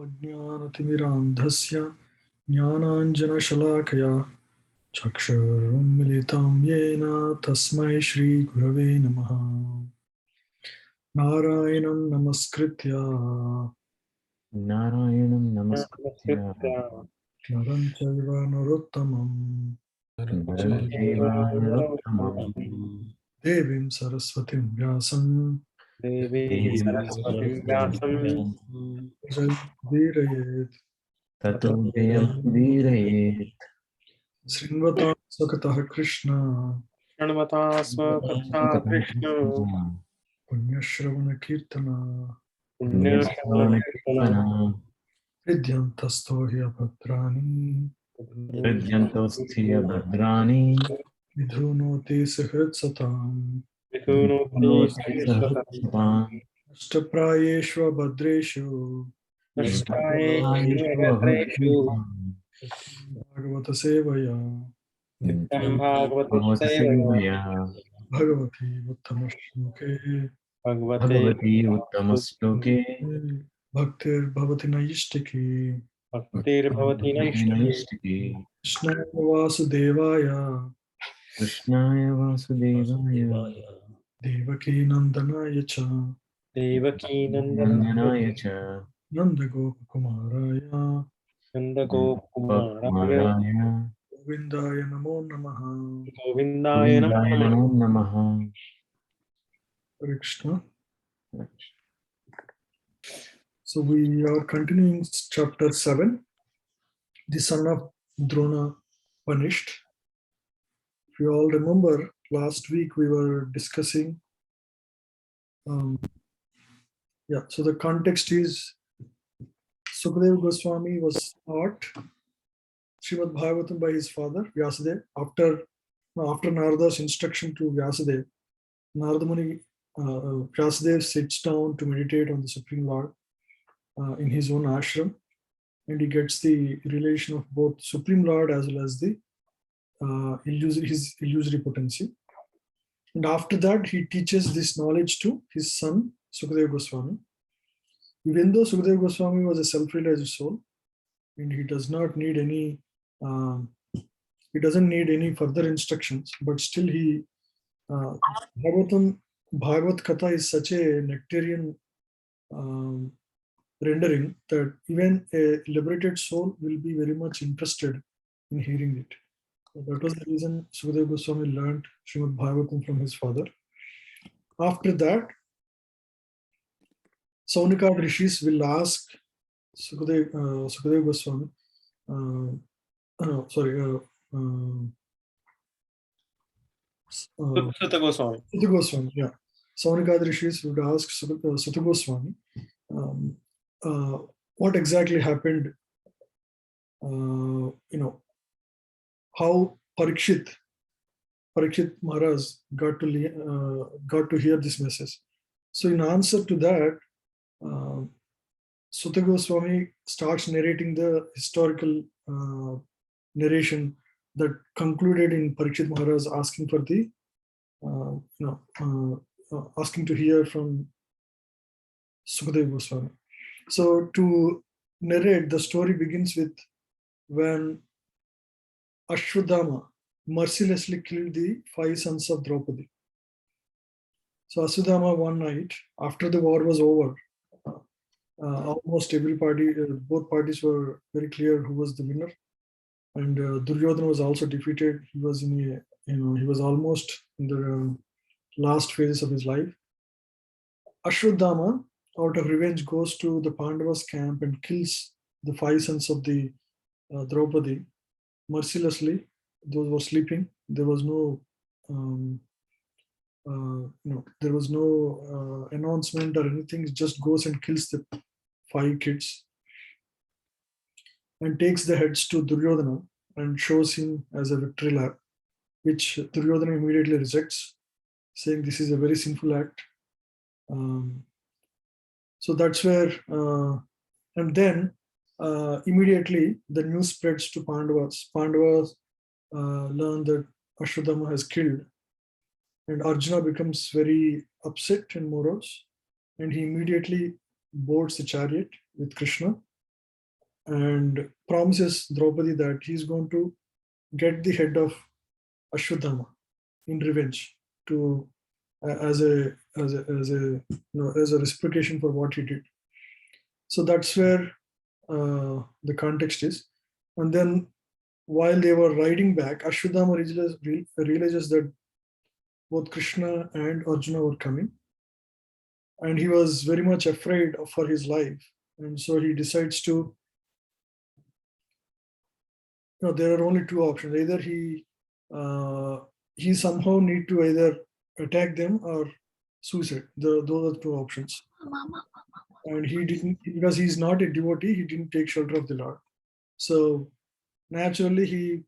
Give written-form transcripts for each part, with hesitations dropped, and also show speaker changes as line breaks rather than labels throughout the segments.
ज्ञानतिमिरान्धस्य ज्ञानाञ्जनशलाकया चक्षुरुन्मिलितं येन तस्मै श्रीगुरवे नमः। नारायणं नमस्कृत्य
नारायणं नमस्कृत्य
नरं चैव नरोत्तमं
नरं चैव नरोत्तमं
देवीं सरस्वतीं व्यासं
देवीं सरस्वतीं
वीरयेत्
ततो जयमुदीरयेत्।
शृण्वतां स्वकतः कृष्ण
षण्मता कृष्ण
पुण्यश्रवणकीर्तना
पुण्यश्रवणकीर्तन
हृद्यन्तस्थो हि अभद्राणि
हृद्यन्तोऽस्थिय भद्राणि
विधुनोति सुहृत्सताम्
विधुनोति
नोति
सहस्रशतम्
सहस्रपान्
अष्टप्रायेष्व भद्रेषु
नष्टायेषु भद्रेषु
नष्टायेष्वभद्रेषु
भागवतसेवया
नित्यं भागवतसेवया
भगवतसेवया
भगवती उत्तमश्लोके
भगवते
भगवती उत्तमश्लोके
भक्तिर्भवति नैष्टिकी
भक्तिर्भवति नैष्टिकी
नैष्टिकी
कृष्णाय वासुदेवाय
कृष्णाय वासुदेवाय
देवकी नन्दनाय च
देवकी
नन्दनाय च
नन्दगोपकुमाराय
नन्दगोपकुमाराय
कुमाराय
गोविन्दाय नमो नमः।
गोविन्दाय
गोविन्दाय
नमः।
नमो नमः।
Hare Krishna. So we are continuing chapter 7, the son of Drona punished. If you all remember, last week we were discussing, so the context is Sukadeva Goswami was taught Srimad Bhagavatam by his father, Vyasadeva. After Narada's instruction to Vyasadeva, Narada Muni, Vyasadeva sits down to meditate on the Supreme Lord in his own ashram, and he gets the relation of both Supreme Lord as well as the his illusory potency. And after that, he teaches this knowledge to his son, Sukadeva Goswami. Even though Sukadeva Goswami was a self-realized soul, and he does not need any, he doesn't need any further instructions, but still he, Bhagavad Katha is such a nectarian rendering that even a liberated soul will be very much interested in hearing it. So that was the reason Sukadeva Goswami learned Srimad Bhagavatam from his father. After that, Saunika Rishis will ask Sukadeva Goswami,
Sutta Goswami.
Sutta Goswami, yeah. Saunika Rishis would ask Sutta Goswami, what exactly happened, how Parikshit Maharaj got to hear this message. So in answer to that, Sutta Goswami starts narrating the historical narration that concluded in Parikshit Maharaj asking for the, asking to hear from Sukadeva Goswami. So to narrate, the story begins with when Ashwadama mercilessly killed the 5 sons of Draupadi. So Ashwadama one night, after the war was over, almost every party, both parties were very clear who was the winner, and Duryodhana was also defeated. He was he was almost in the last phases of his life. Ashwadama, out of revenge, goes to the Pandavas' camp and kills the 5 sons of the Draupadi mercilessly. Those were sleeping. There was no, there was no announcement or anything. He just goes and kills the 5 kids and takes the heads to Duryodhana and shows him as a victory lap, which Duryodhana immediately rejects, saying this is a very sinful act. So that's where, and then immediately the news spreads to Pandavas. Pandavas learn that Ashwadama has killed, and Arjuna becomes very upset and morose, and he immediately boards the chariot with Krishna and promises Draupadi that he's going to get the head of Ashwadhama in revenge to as a reciprocation for what he did. So that's where the context is. And then while they were riding back, Ashwadhama realizes that both Krishna and Arjuna were coming, and he was very much afraid for his life. And so he decides to, there are only two options. Either he somehow need to either attack them or suicide. Those are the two options. And he didn't, because he's not a devotee, he didn't take shelter of the Lord. So naturally,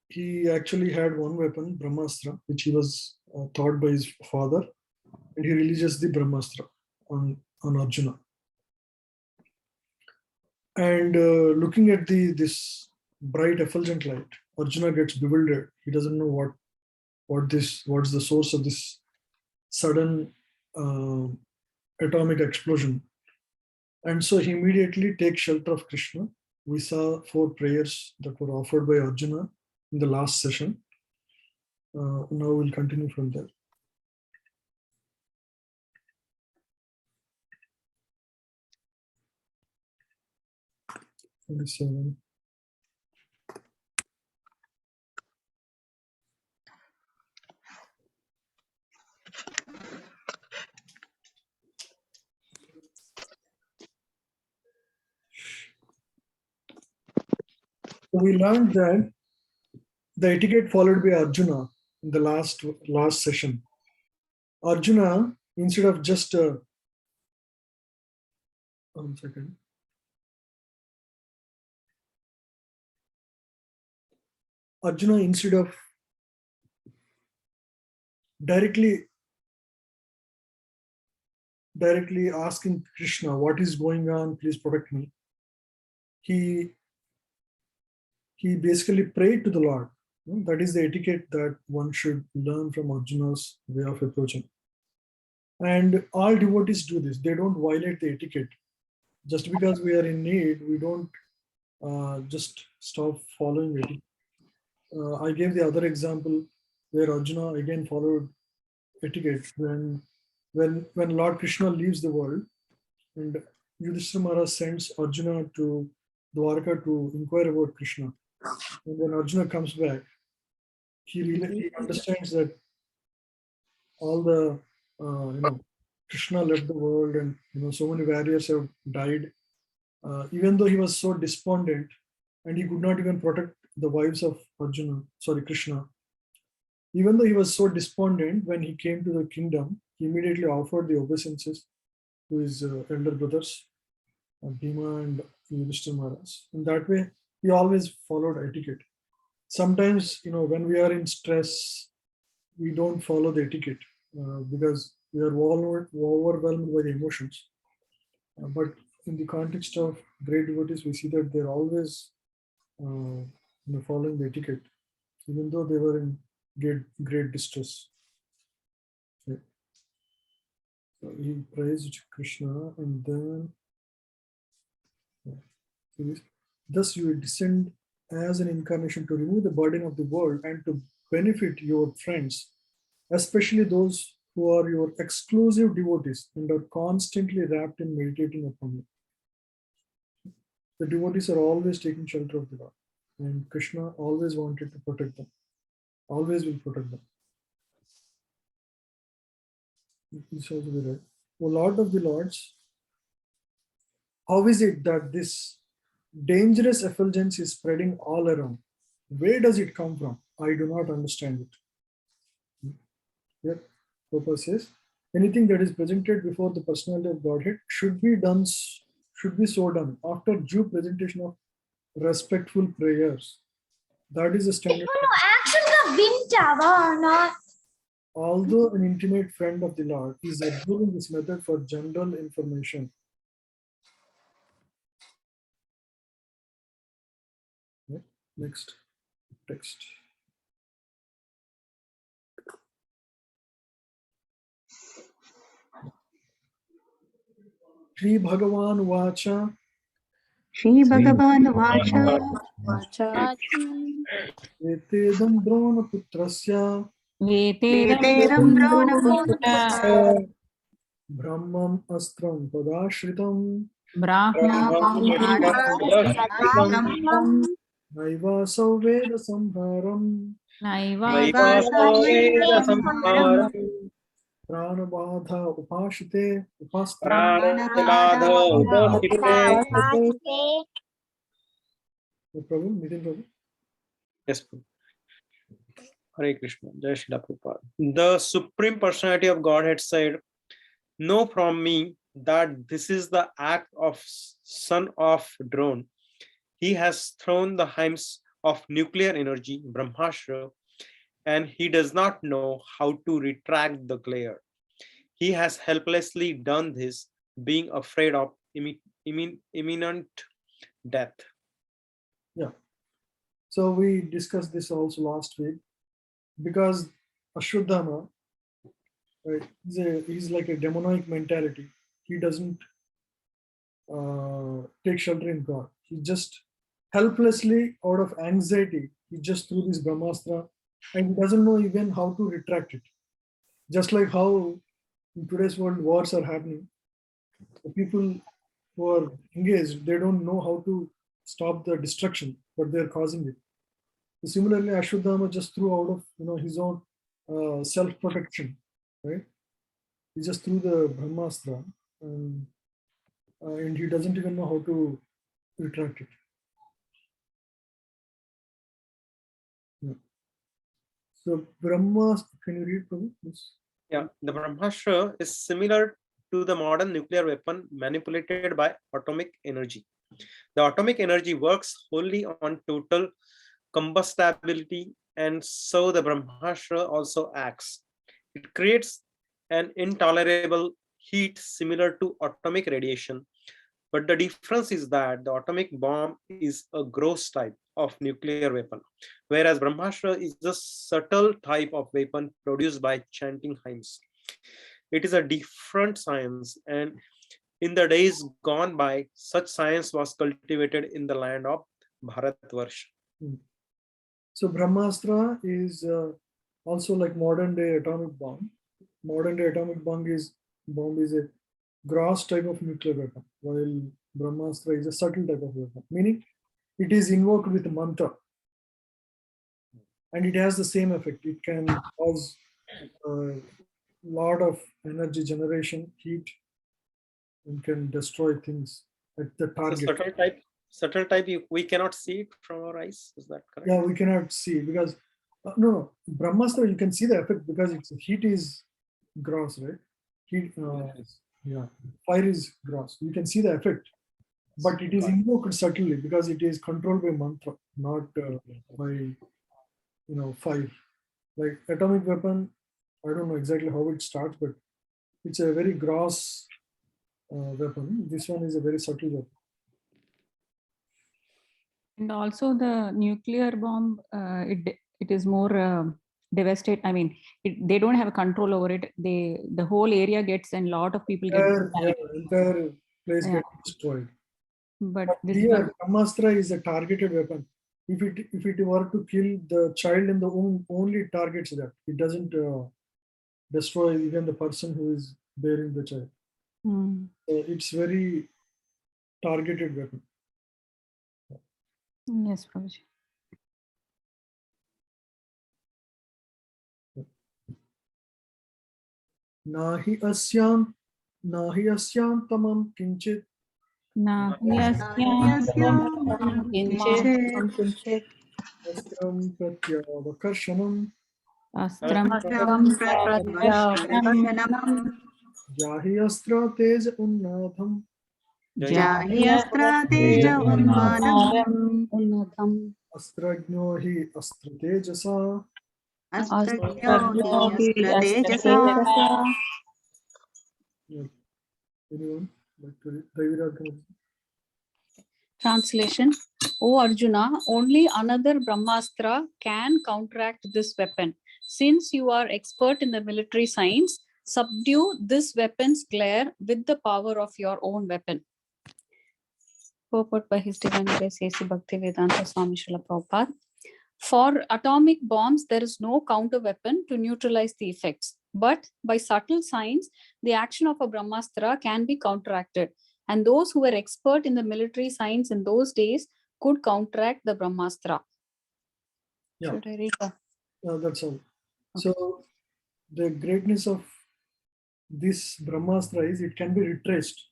he actually had one weapon, Brahmastra, which he was taught by his father, and he releases the Brahmastra on Arjuna. And looking at this bright effulgent light, Arjuna gets bewildered. He doesn't know what's the source of this sudden atomic explosion. And so he immediately takes shelter of Krishna. We saw 4 prayers that were offered by Arjuna in the last session. Now we'll continue from there. So we learned that the etiquette followed by Arjuna in the last session. Arjuna, instead of just 1 second. Arjuna, instead of directly asking Krishna, what is going on, please protect me, he basically prayed to the Lord. That is the etiquette that one should learn from Arjuna's way of approaching. And all devotees do this. They don't violate the etiquette. Just because we are in need, we don't just stop following etiquette. I gave the other example where Arjuna again followed etiquette when Lord Krishna leaves the world, and Yudhishthira Maharaj sends Arjuna to Dwarka to inquire about Krishna. And when Arjuna comes back, he understands that all the Krishna left the world, and so many warriors have died. Even though he was so despondent, and he could not even protect the wives of Krishna. Even though he was so despondent, when he came to the kingdom, he immediately offered the obeisances to his elder brothers, Bhima and Yudhishthira Maharaj. In that way, he always followed etiquette. Sometimes, when we are in stress, we don't follow the etiquette because we are overwhelmed by the emotions. But in the context of great devotees, we see that they're always following the etiquette, even though they were in great distress. Okay. So he praised Krishna, and then thus you will descend as an incarnation to remove the burden of the world and to benefit your friends, especially those who are your exclusive devotees and are constantly wrapped in meditating upon you. The devotees are always taking shelter of the Lord, and Krishna always wanted to protect them, always will protect them. This also be right. O Lord of the Lords, how is it that this dangerous effulgence is spreading all around? Where does it come from? I do not understand it. Here, Prabhupada says, anything that is presented before the personality of Godhead should be so done after due presentation of respectful prayers. That is a standard. Although an intimate friend of the Lord is observing this method for general information. Next text. Shri Bhagavan Vacha
श्रीभगवानुवाच
एतेदं द्रोणपुत्रस्य
वेतेरं द्रोणपुत्रस्य
ब्रह्मम् अस्त्रं तदाश्रितम्
ब्राह्मणास्त्रं
नैवासौ वेद संहारम् प्राणबाधा उपाश्रिते उपास्त्रा प्रभु नितिन प्रभु.
Yes, Prabhu. Hare Krishna. Jai Srila Prabhupada. The Supreme Personality of Godhead said, "Know from me that this is the act of son of Droṇa. He has thrown the heims of nuclear energy, Brahmashra, and he does not know how to retract the glare. He has helplessly done this, being afraid of imminent death."
Yeah. So we discussed this also last week, because Ashuddhama, right, he's like a demonic mentality. He doesn't take shelter in God. He just helplessly, out of anxiety, he just threw this Brahmastra, and he doesn't know even how to retract it. Just like how in today's world wars are happening, the people who are engaged, they don't know how to stop the destruction, but they're causing it. So similarly, Ashuddhama just threw out of his own self-protection, right? He just threw the Brahmastra, and he doesn't even know how to retract it. Yeah. So Brahma, can you read, Prabhu, please?
Yeah, the Brahmashra is similar to the modern nuclear weapon manipulated by atomic energy. The atomic energy works wholly on total combustibility, and so the Brahmashra also acts. It creates an intolerable heat similar to atomic radiation, but the difference is that the atomic bomb is a gross type of nuclear weapon, whereas Brahmashra is a subtle type of weapon produced by chanting hymns. It is a different science, and in the days gone by, such science was cultivated in the land of Bharatvarsha.
So Brahmastra is also like modern day atomic bomb. Modern day atomic bomb is a gross type of nuclear weapon, while Brahmastra is a subtle type of weapon, meaning it is invoked with mantra, and it has the same effect. It can cause a lot of energy generation, heat, and can destroy things at the target.
Subtle type, we cannot see it from our eyes. Is that correct?
Yeah, we cannot see, because no, Brahmastra you can see the effect because its heat is gross, right? Heat, yeah, fire is gross. You can see the effect, but it is invoked subtly because it is controlled by mantra, not by fire. Like atomic weapon, I don't know exactly how it starts, but it's a very gross weapon. This one is a very subtle weapon.
And also the nuclear bomb, it is more devastating. I mean, they don't have control over it. The whole area gets, and a lot of people get.
Entire place gets destroyed.
But this
here, Brahmastra is a targeted weapon. If it were to kill the child in the womb, only targets that. It doesn't destroy even the person who is bearing the child. So it's very targeted weapon.
Yes, Prabhuji.
Nahi asyam tamam kinchit. Astram pratyavakarshanam. Jahi astra tej unnadham. Astragno hi astra tejasa. Anyone like to read?
Translation. O Arjuna, only another Brahmastra can counteract this weapon. Since you are expert in the military science, subdue this weapon's glare with the power of your own weapon. Purport by His Divine Grace A.C. Bhaktivedanta Swami Srila Prabhupada. For atomic bombs, there is no counter weapon to neutralize the effects. But by subtle signs, the action of a Brahmastra can be counteracted. And those who were expert in the military science in those days could counteract the Brahmastra.
Yeah.
Should I read that?
That's all. So the greatness of this Brahmastra is it can be retraced.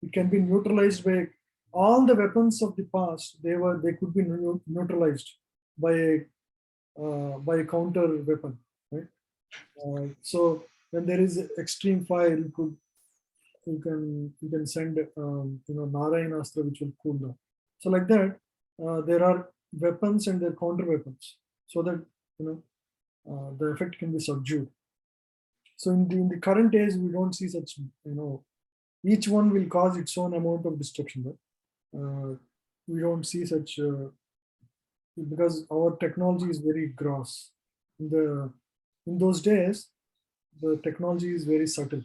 It can be neutralized by all the weapons of the past. They could be neutralized by a counter weapon, right? So when there is extreme fire, you can send Narayanastra, which will cool down. So like that, there are weapons and their counter weapons, so that the effect can be subdued. So in the current age, we don't see such, each one will cause its own amount of destruction. But we don't see such because our technology is very gross. In those days, the technology is very subtle.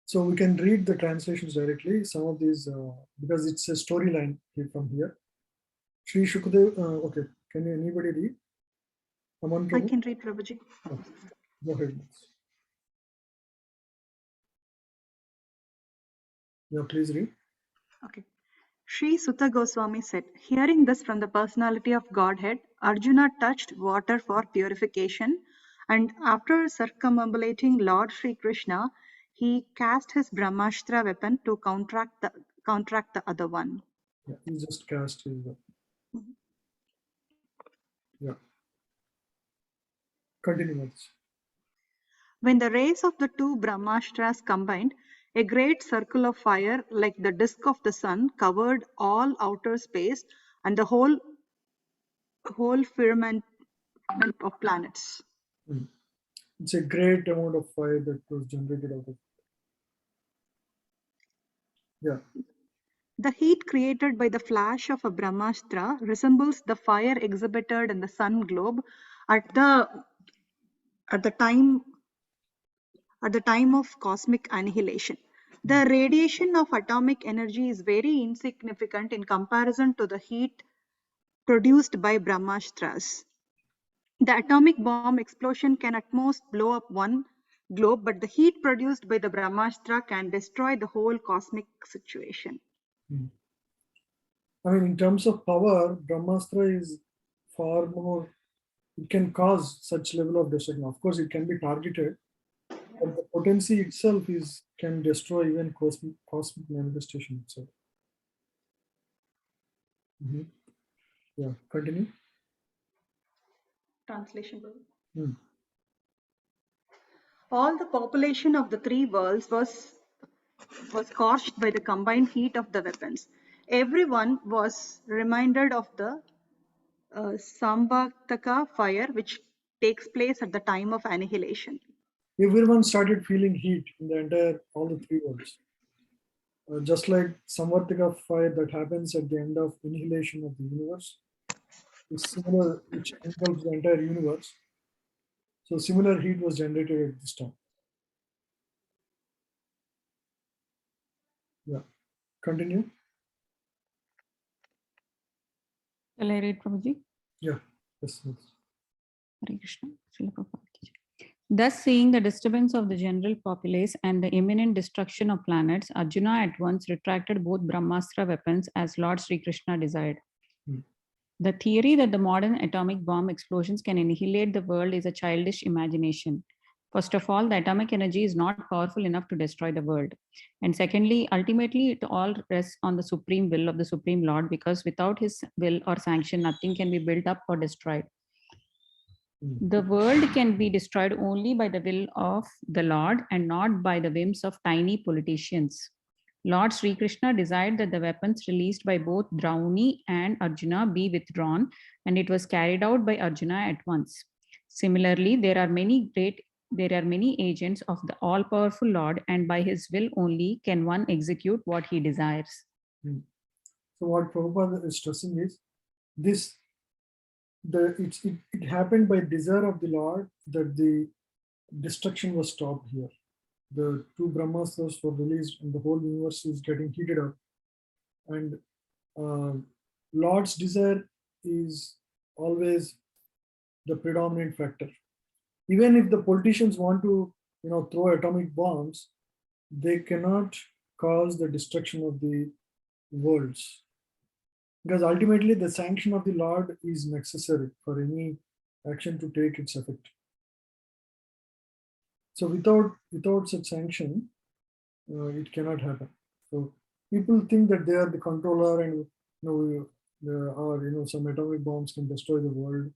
So we can read the translations directly. Some of these, because it's a storyline from here. Sri Shukadev, okay, can anybody read? Aman
I
Prabhu?
can read, Prabhuji.
Oh, go ahead. Yeah, please read.
Okay. Sri Sutta Goswami said, hearing this from the personality of Godhead, Arjuna touched water for purification, and after circumambulating Lord Sri Krishna, he cast his Brahmastra weapon to counteract the other one.
Yeah, he just cast his. Yeah. Continue. Much.
When the rays of the two Brahmastras combined, a great circle of fire like the disk of the sun covered all outer space and the whole firmament of planets.
It's a great amount of fire that was generated out of it. Yeah.
The heat created by the flash of a Brahmastra resembles the fire exhibited in the sun globe at the time of cosmic annihilation. The radiation of atomic energy is very insignificant in comparison to the heat produced by Brahmastras. The atomic bomb explosion can at most blow up one globe, but the heat produced by the Brahmastra can destroy the whole cosmic situation.
I mean, in terms of power, Brahmastra is far more, it can cause such level of destruction. Of course, it can be targeted, but the potency itself can destroy even cosmic manifestation itself. Yeah, continue.
Translation. All the population of the three worlds was scorched by the combined heat of the weapons. Everyone was reminded of the Sambhataka fire, which takes place at the time of annihilation.
Everyone started feeling heat in all the three worlds. Just like Samvartika fire that happens at the end of annihilation of the universe, is similar, which engulfs the entire universe. So similar heat was generated at this time. Yeah, continue.
Shall I read, Prabhuji?
Yeah, yes.
Hare Krishna. Srila Prabhupada ki jai. Thus, seeing the disturbance of the general populace and the imminent destruction of planets, Arjuna at once retracted both Brahmastra weapons as Lord Sri Krishna desired. The theory that the modern atomic bomb explosions can annihilate the world is a childish imagination. First of all, the atomic energy is not powerful enough to destroy the world. And secondly, ultimately, it all rests on the supreme will of the Supreme Lord, because without his will or sanction, nothing can be built up or destroyed. The world can be destroyed only by the will of the Lord and not by the whims of tiny politicians. Lord Sri Krishna desired that the weapons released by both Droṇa and Arjuna be withdrawn, and it was carried out by Arjuna at once. Similarly, there are many agents of the all-powerful Lord, and by his will only can one execute what he desires.
So what Prabhupada is stressing is this it happened by desire of the Lord that the destruction was stopped here. The two Brahmastras were released and the whole universe is getting heated up. And Lord's desire is always the predominant factor. Even if the politicians want to, throw atomic bombs, they cannot cause the destruction of the worlds. Because ultimately the sanction of the Lord is necessary for any action to take its effect. So without such sanction, it cannot happen. So people think that they are the controller, and or some atomic bombs can destroy the world.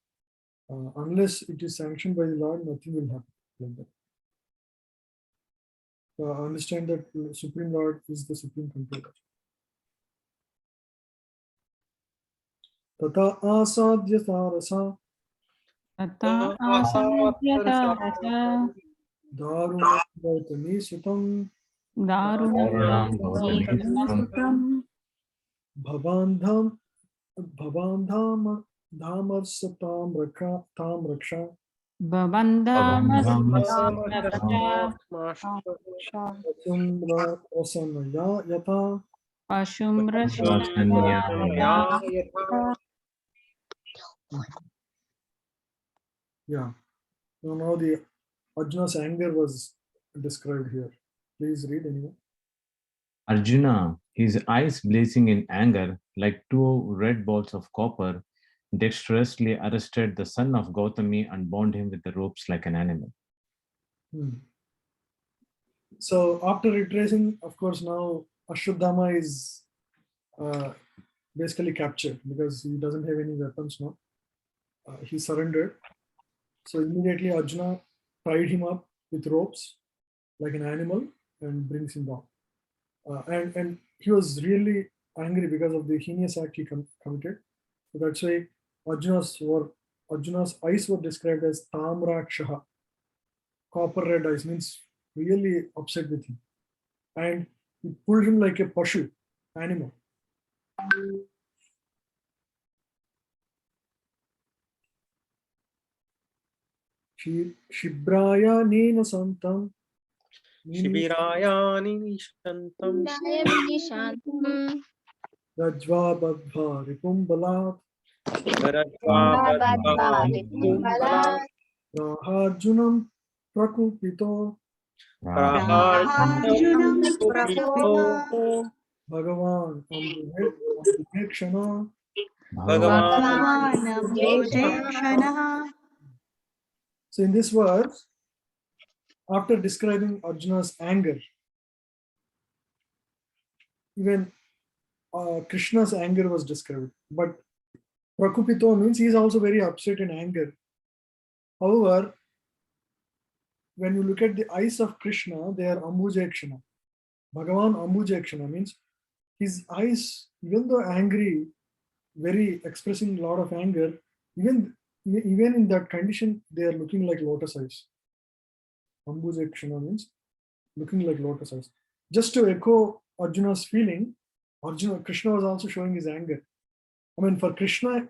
Unless it is sanctioned by the Lord, nothing will happen like that. Understand that Supreme Lord is the supreme controller. Tata asadya sarasa
Tata asadyata rasa
darunam sutam
Varunam Bhavati
Darunatam
bhavandham dhamarsatam raksha
Bhavandamastaksha
Sumra Osanaya Yata.
Pashumrasanya
Yeah. Now the Arjuna's anger was described here. Please read anyone.
Arjuna, his eyes blazing in anger like two red balls of copper, dexterously arrested the son of Gautami and bound him with the ropes like an animal.
So after retracing, of course, now Ashuddhama is basically captured because he doesn't have any weapons now. He surrendered. So immediately Arjuna tied him up with ropes like an animal and brings him down. And he was really angry because of the heinous act he committed. So that's why Arjuna's eyes were described as tamrakshaha. Copper red eyes, means really upset with him. And he pulled him like a pashu, animal. Shibraya nena santam.
Shibirayani Nishantam
Rajva badva ripumbalat. Raharjunam prakupito.
Arjunam prakupito
Bhagavan Ambudekshana.
Bhagavanam Budekshanaha.
So in this verse, after describing Arjuna's anger, even Krishna's anger was described. But Prakupito means he is also very upset and anger. However, when you look at the eyes of Krishna, they are Ambujakshana. Bhagavan Ambujakshana means his eyes, even though angry, very expressing a lot of anger, even in that condition, they are looking like lotus eyes. Ambujakshana means looking like lotus eyes. Just to echo Arjuna's feeling, Krishna was also showing his anger. I mean, for Krishna,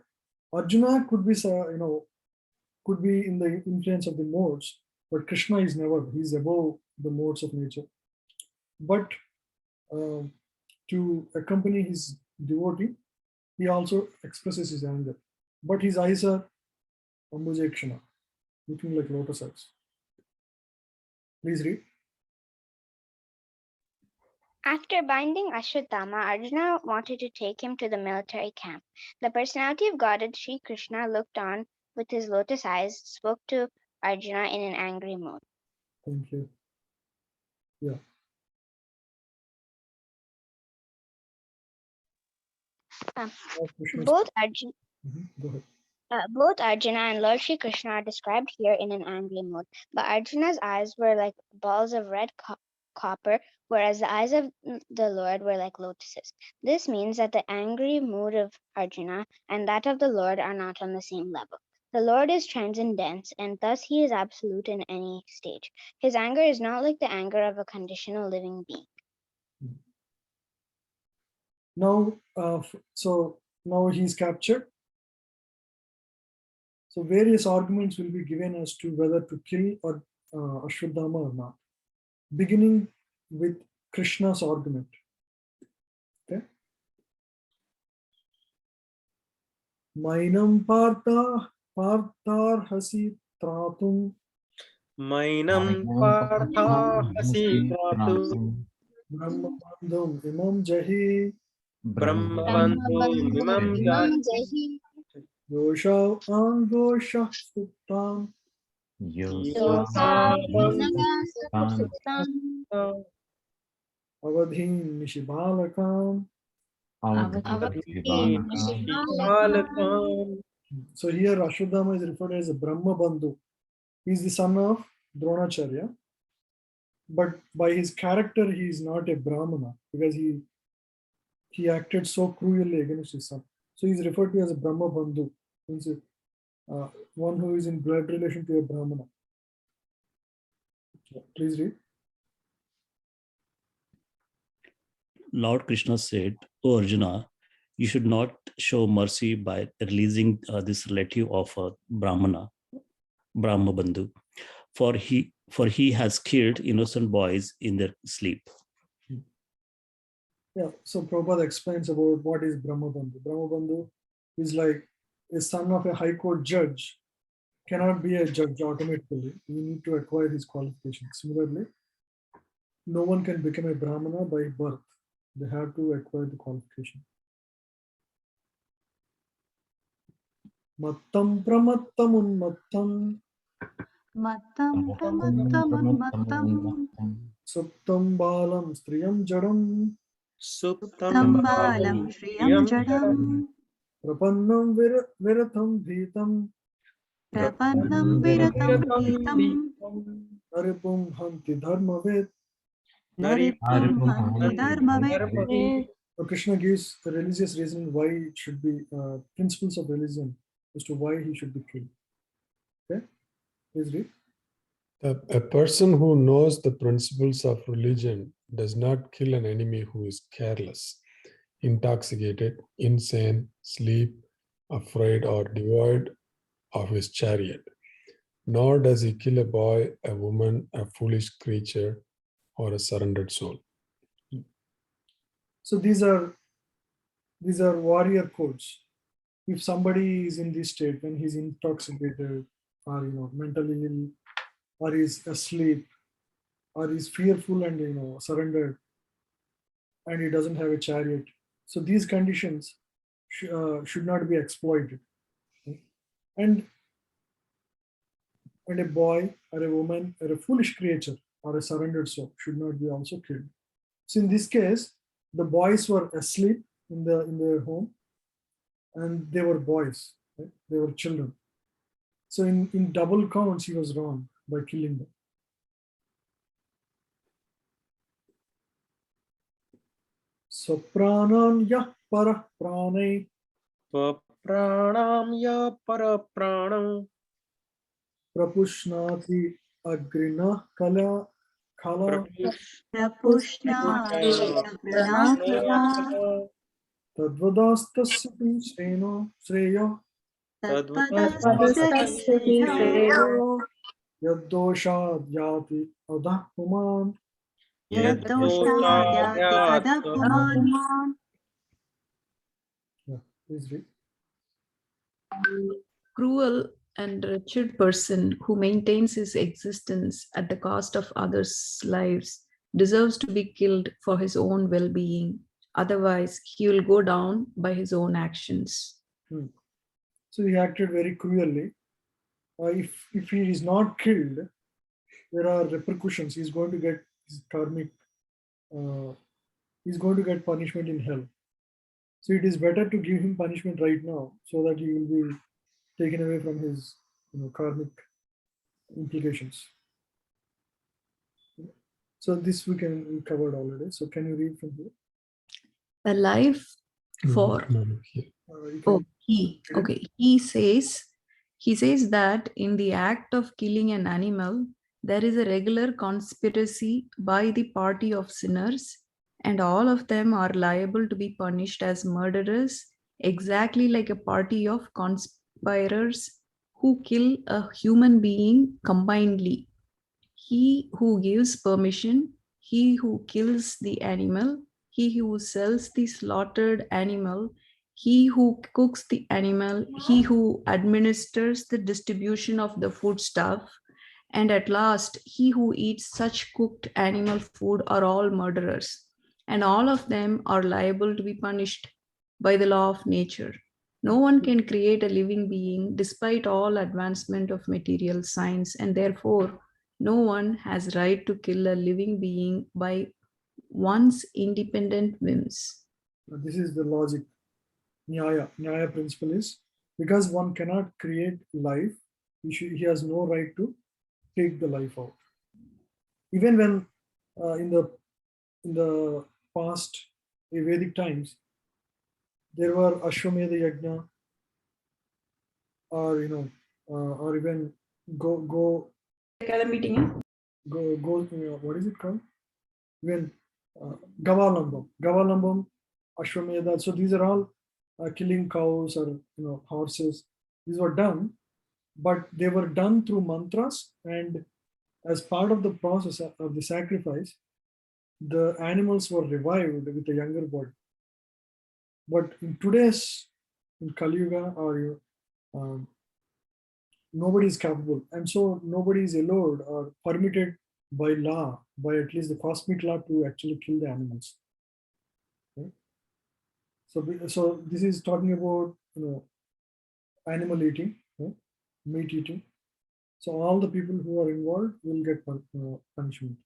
Arjuna could be in the influence of the modes, but Krishna is never. He's above the modes of nature. But to accompany his devotee, he also expresses his anger. But his eyes are Ambujakshana, looking like lotus eyes. Please read.
After binding Ashwatthama, Arjuna wanted to take him to the military camp. The personality of Godhead Sri Krishna looked on with his lotus eyes, spoke to Arjuna in an angry mood.
Thank you. Yeah.
Both Arjuna.
Go ahead.
Both Arjuna and Lord Shri Krishna are described here in an angry mood, but Arjuna's eyes were like balls of red copper, whereas the eyes of the Lord were like lotuses. This means that the angry mood of Arjuna and that of the Lord are not on the same level. The Lord is transcendent, and thus he is absolute in any stage. His anger is not like the anger of a conditional living being.
Now, so now he's captured. So various arguments will be given as to whether to kill or Ashwadhama or not, beginning with Krishna's argument. Okay. Mainam partarhasi tratum
Mainam parthasi tratu
brahmabandhum imam jahi
brahmabandhu mimam jahi
dosha angosha suttam avadhin nishibalakam. So here Ashwadhama is referred as a Brahma Bandhu. He is the son of Dronacharya, but by his character he is not a Brahmana because he acted so cruelly against his son. So he is referred to as a Brahma Bandhu, means one who is in blood relation to a Brahmana. Please read.
Lord Krishna said, "O Arjuna, you should not show mercy by releasing this relative of a Brahma Bandhu, for he has killed innocent boys in their sleep."
Yeah, so Prabhupada explains about what is Brahma Bandhu. Brahma Bandhu is like a son of a high court judge cannot be a judge automatically. You need to acquire his qualifications. Similarly, no one can become a Brahmana by birth. They have to acquire the qualification. Mattam pramattam unmattam
Mattam pramattam unmattam
suptam balam striyam jadam
suptam balam shriyam jadam
prapannam viratham bhitam
prapannam viratam bhitam
naripum hanti dharmavet.
naripum hanti dharmavet.
So Krishna gives a religious reason why it should be principles of religion as to why he should be killed. Okay, please read.
A person who knows the principles of religion does not kill an enemy who is careless, intoxicated, insane, asleep, afraid, or devoid of his chariot. Nor does he kill a boy, a woman, a foolish creature, or a surrendered soul.
So these are warrior codes. If somebody is in this state when he's intoxicated or mentally ill or is asleep or is fearful and surrendered and he doesn't have a chariot, so these conditions should not be exploited. And a boy or a woman or a foolish creature or a surrendered soul should not be also killed. So in this case, the boys were asleep in their home, and they were boys, right? They were children. So in double counts, he was wrong by killing them. So pranam yah para pranay
pranam ya para pranam
prapushnati agrina kala
Prapushnati agranakala
tadvadastasya shreyo
tadvadastasya shreyo
yaddosha yati adah puman.
yaddoshadyati adapman.
Yeah, please read.
Cruel and wretched person who maintains his existence at the cost of others' lives deserves to be killed for his own well-being. Otherwise, he will go down by his own actions.
So he acted very cruelly. If he is not killed, there are repercussions. He's going to get his karmic. He's going to get punishment in hell. So it is better to give him punishment right now, so that he will be taken away from his karmic implications. So this we covered already. So can you read from here?
A life for he says that in the act of killing an animal there is a regular conspiracy by the party of sinners, and all of them are liable to be punished as murderers, exactly like a party of conspirators who kill a human being combinedly. He who gives permission, he who kills the animal, he who sells the slaughtered animal, he who cooks the animal, he who administers the distribution of the foodstuff, and at last, he who eats such cooked animal food are all murderers, and all of them are liable to be punished by the law of nature. No one can create a living being despite all advancement of material science, and therefore, no one has right to kill a living being by one's independent whims.
This is the logic. Nyaya principle is because one cannot create life, he has no right to take the life out. Even when in the past Vedic times, there were Ashwamedha Yajna, or or even go. What is it called? Even Gavalambam, Ashwamedha. So these are all killing cows or horses. These were done, but they were done through mantras, and as part of the process of the sacrifice, the animals were revived with a younger body. But in Kali Yuga, or nobody is capable, and so nobody is allowed or permitted by law, by at least the cosmic law, to actually kill the animals. Okay? So this is talking about animal eating, meat eating. So all the people who are involved will get punishment.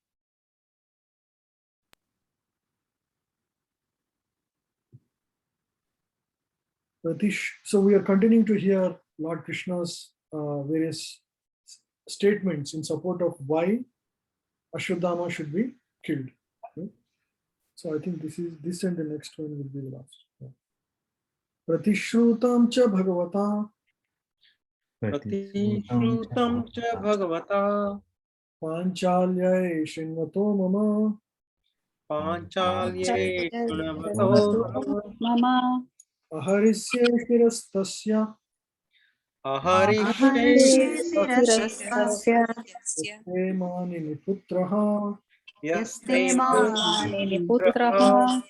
So we are continuing to hear Lord Krishna's various statements in support of why Ashwadhama should be killed. Okay? So I think this and the next one will be the last. Pratishrutam cha bhagavata
Pratishrutam cha bhagavata
Panchalyai Shinvato Mama
Panchalye Shunavato
Mama
Aharisye Shirastasya
Aharishe
Sirastasya
Manini Putraha.
Yaste
Manini
Putraha.
Putraha.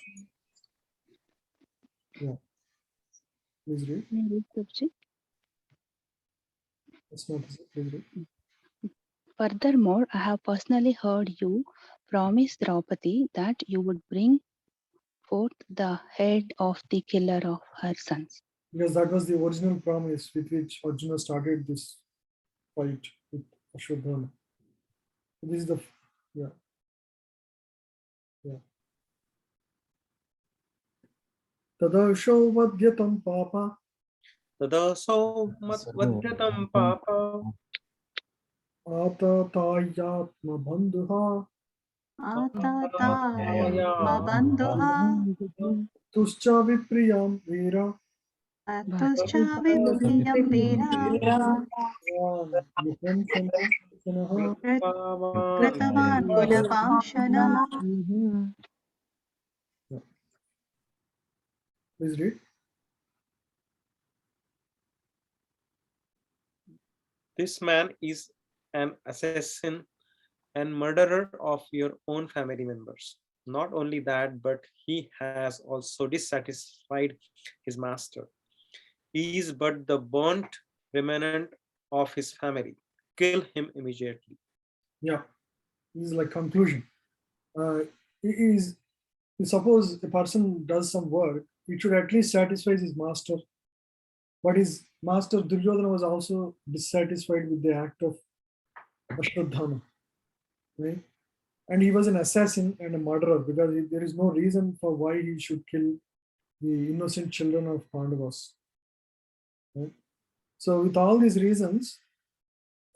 Yeah. Please read. That's not easy. Please read.
Furthermore, I have personally heard you promise Draupadi that you would bring forth the head of the killer of her sons.
Because that was the original promise with which Arjuna started this fight with Ashwadhama. This is the Tadasho Vadyatam Papa
Tadaso Vadyatam Papa
Atatayatma Bandhuha
Bandhuha
Tuscha Vipriyam Veera
Atuscha Vipriyam Veera
Nipam Shanah
Kritavan Kulapamshana.
Please read.
This man is an assassin and murderer of your own family members. Not only that, but he has also dissatisfied his master. He is but the burnt remnant of his family. Kill him immediately.
Yeah, this is like conclusion. Suppose a person does some work, it should at least satisfy his master. But his master Duryodhana was also dissatisfied with the act of Ashwadhama. Right? And he was an assassin and a murderer, because there is no reason for why he should kill the innocent children of Pandavas. Right? So with all these reasons,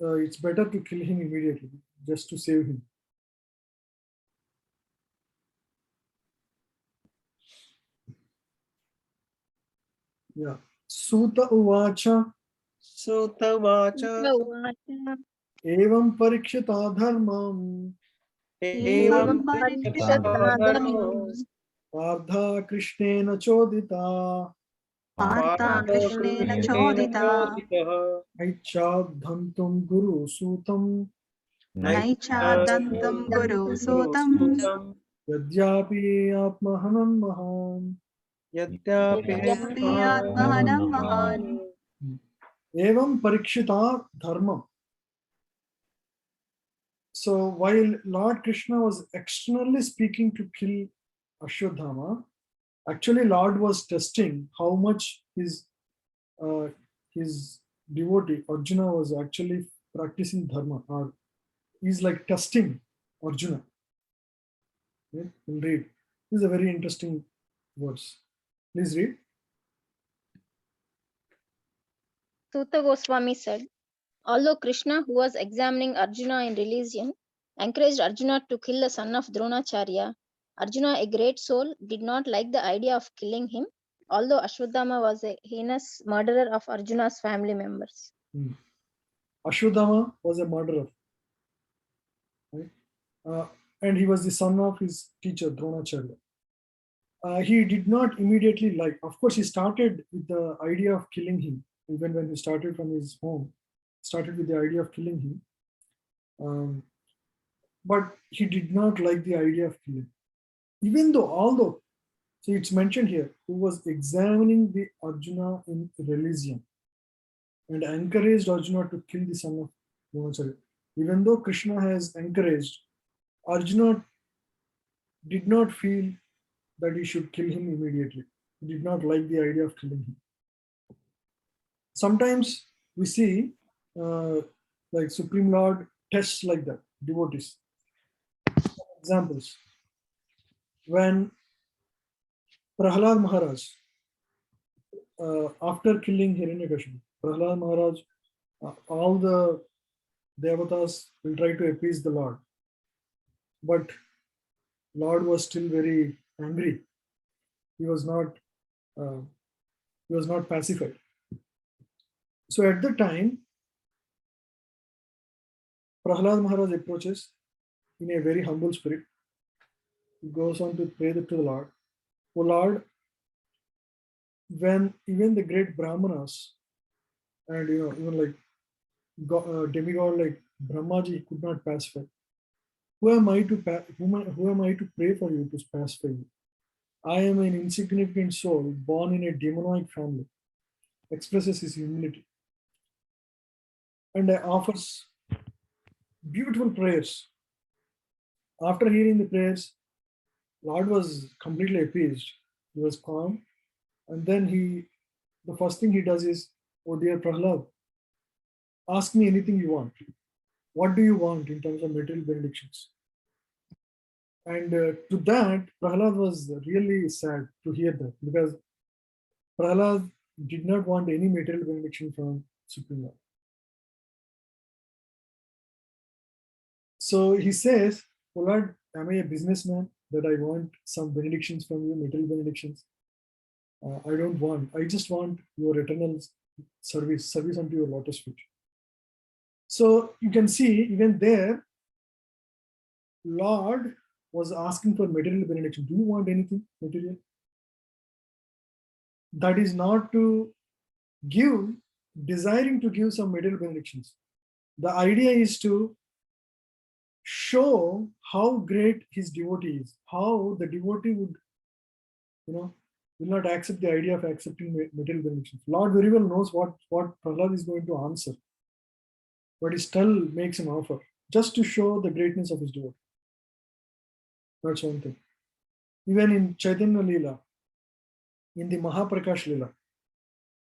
it's better to kill him immediately, just to save him. Yeah. Suta Uvacha Evam Parikshita Dharmam
Evam
Pardha Krishnena Chodita
Partha Krishnena Chodita
Aichadhantam Guru Sutam
Naichadantam Guru Sutam
Yadyapi Atmahanam Mahan
Yadyapi Atmahanam Mahan
Evam Parikshita Dharmam. So while Lord Krishna was externally speaking to kill Ashwadhama, actually Lord was testing how much his devotee Arjuna was actually practicing dharma, or he's like testing Arjuna. Okay? We'll read. This is a very interesting verse. Please read.
Sutta Goswami said, although Krishna, who was examining Arjuna in religion, encouraged Arjuna to kill the son of Dronacharya, Arjuna, a great soul, did not like the idea of killing him, although Ashwadhama was a heinous murderer of Arjuna's family members.
Ashwadhama was a murderer, right? And he was the son of his teacher Dronacharya. He did not immediately like. Of course, he started with the idea of killing him. Even when he started from his home, started with the idea of killing him. But he did not like the idea of killing. Although, so it's mentioned here, who was examining the Arjuna in religion and encouraged Arjuna to kill the son of Dronacharya. Even though Krishna has encouraged, Arjuna did not feel that he should kill him immediately. He did not like the idea of killing him. Sometimes we see like Supreme Lord tests like that, devotees. Examples. When Prahlad Maharaj, after killing Hiranyakashipu, Prahlad Maharaj, all the devatas will try to appease the Lord. But Lord was still very angry. He was not pacified. So at the time, Prahlad Maharaj approaches in a very humble spirit. He goes on to pray to the Lord. O Lord, when even the great Brahmanas and even like demigod like Brahmaji could not pacify, who am I to pray for you to pacify you? I am an insignificant soul born in a demonic family. Expresses his humility and offers beautiful prayers. After hearing the prayers, Lord was completely appeased. He was calm, and then the first thing he does is, "Oh dear Prahlad, ask me anything you want. What do you want in terms of material benedictions?" And to that, Prahlad was really sad to hear that, because Prahlad did not want any material benediction from Supreme Lord. So he says, "Oh Lord, am I a businessman that I want some benedictions from you, material benedictions? I don't want. I just want your eternal service unto your lotus feet." So you can see even there, Lord was asking for material benediction. Do you want anything material? That is not to give, desiring to give some material benedictions. The idea is to show how great his devotee is, how the devotee would, will not accept the idea of accepting material benedictions. Lord very well knows what Prahlad is going to answer, but he still makes an offer just to show the greatness of his devotee. That's one thing. Even in Chaitanya Leela, in the Mahaprakash Leela,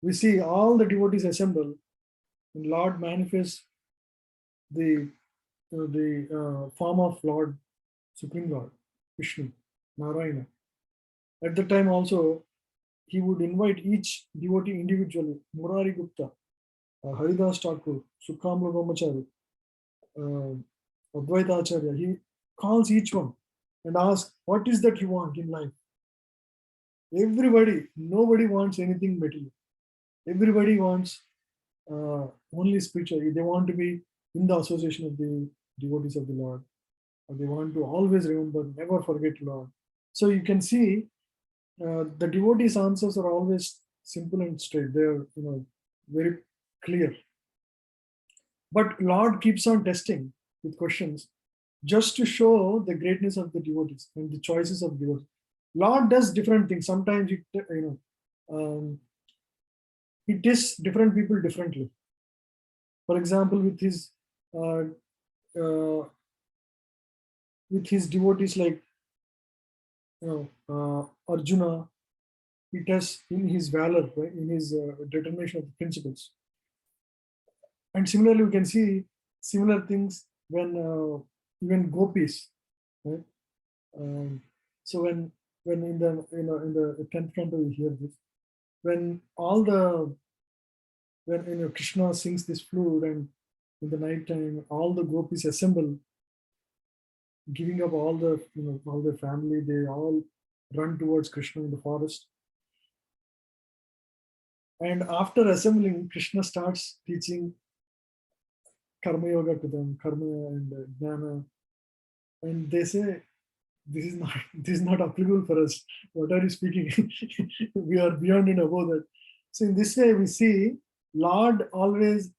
we see all the devotees assemble and Lord manifests the form of Lord, Supreme Lord, Vishnu, Narayana. At the time also, he would invite each devotee individually, Murari Gupta, Haridas Thakur, Sukhamla Brahmachari, Advaita Acharya. He calls each one and asks, what is that you want in life? Nobody wants anything material. Everybody wants only spiritual. They want to be in the association of the devotees of the Lord. Or they want to always remember, never forget Lord. So you can see the devotees' answers are always simple and straight. They're very clear. But Lord keeps on testing with questions just to show the greatness of the devotees and the choices of devotees. Lord does different things. Sometimes he tests different people differently. For example, with his devotees like Arjuna, he tests in his valor, right, in his determination of the principles. And similarly, we can see similar things when even gopis, right? So when in the 10th canto we hear this, when Krishna sings this flute, and in the night time all the gopis assemble, giving up all their family, they all run towards Krishna in the forest. And after assembling, Krishna starts teaching karma yoga to them, karma and jnana, and they say, this is not applicable for us. What are you speaking? We are beyond and above that. So in this way, we see Lord always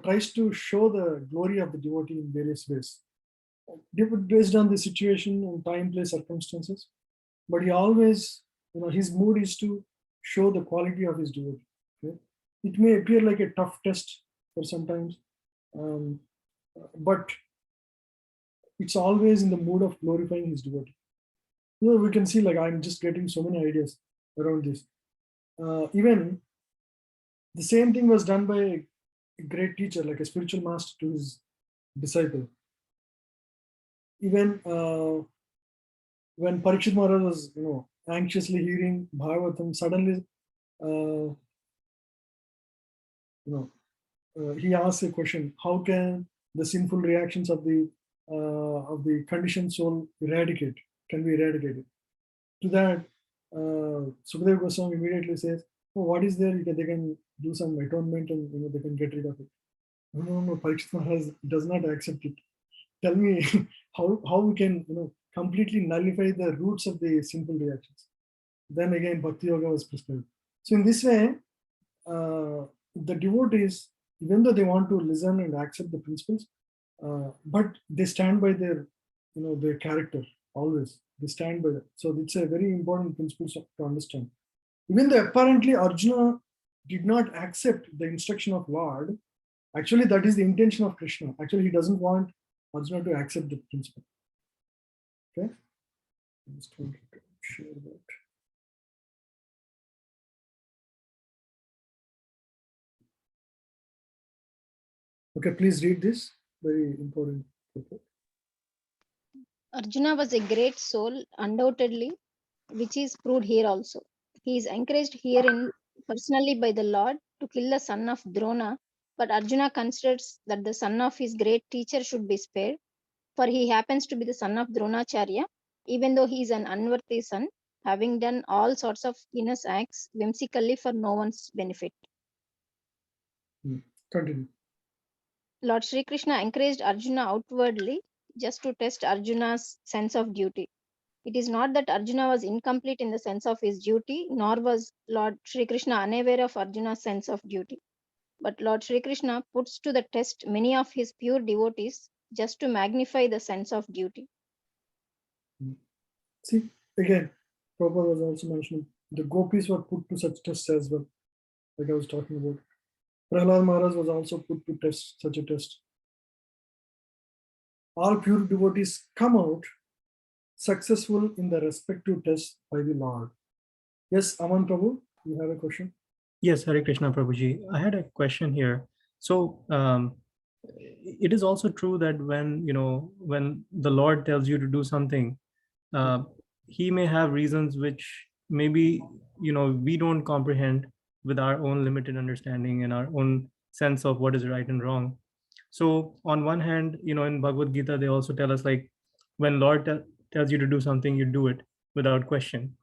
tries to show the glory of the devotee in various ways, based on the situation and time, place, circumstances. But he always, his mood is to show the quality of his devotee. Okay? It may appear like a tough test for sometimes, but it's always in the mood of glorifying his devotee. We can see, like, I'm just getting so many ideas around this. Even the same thing was done by a great teacher, like a spiritual master to his disciple. Even when Parikshit Maharaj was, anxiously hearing Bhagavatam, suddenly, he asked a question: how can the sinful reactions of the conditioned soul can be eradicated? To that, Sukadeva Goswami immediately says, "Oh, what is there? They can do some atonement and they can get rid of it." No, Parikshit Maharaj does not accept it. Tell me how we can completely nullify the roots of the sinful reactions. Then again, Bhakti Yoga was prescribed. So in this way, the devotees, even though they want to listen and accept the principles, but they stand by their their character always. They stand by that. So it's a very important principle to understand. Even though apparently Arjuna did not accept the instruction of Lord, actually that is the intention of Krishna. Actually, he doesn't want Arjuna to accept the principle. Okay, I'm just going to share that. Okay, please read this. Very important.
Arjuna was a great soul, undoubtedly, which is proved here also. He is encouraged herein personally by the Lord to kill the son of Droṇa, but Arjuna considers that the son of his great teacher should be spared, for he happens to be the son of Dronacharya, even though he is an unworthy son, having done all sorts of heinous acts whimsically for no one's benefit.
Continue.
Lord Sri Krishna encouraged Arjuna outwardly just to test Arjuna's sense of duty. It is not that Arjuna was incomplete in the sense of his duty, nor was Lord Sri Krishna unaware of Arjuna's sense of duty. But Lord Sri Krishna puts to the test many of his pure devotees just to magnify the sense of duty.
See, again, Prabhupada was also mentioning the gopis were put to such tests as well, like I was talking about. Prahlad Maharaj was also put to such a test. All pure devotees come out successful in the respective tests by the Lord. Yes, Aman Prabhu, you have a question?
Yes, Hare Krishna Prabhuji. I had a question here. So it is also true that when the Lord tells you to do something, he may have reasons which maybe we don't comprehend with our own limited understanding and our own sense of what is right and wrong. So on one hand, in Bhagavad Gita, they also tell us, like, when Lord tells you to do something, you do it without question.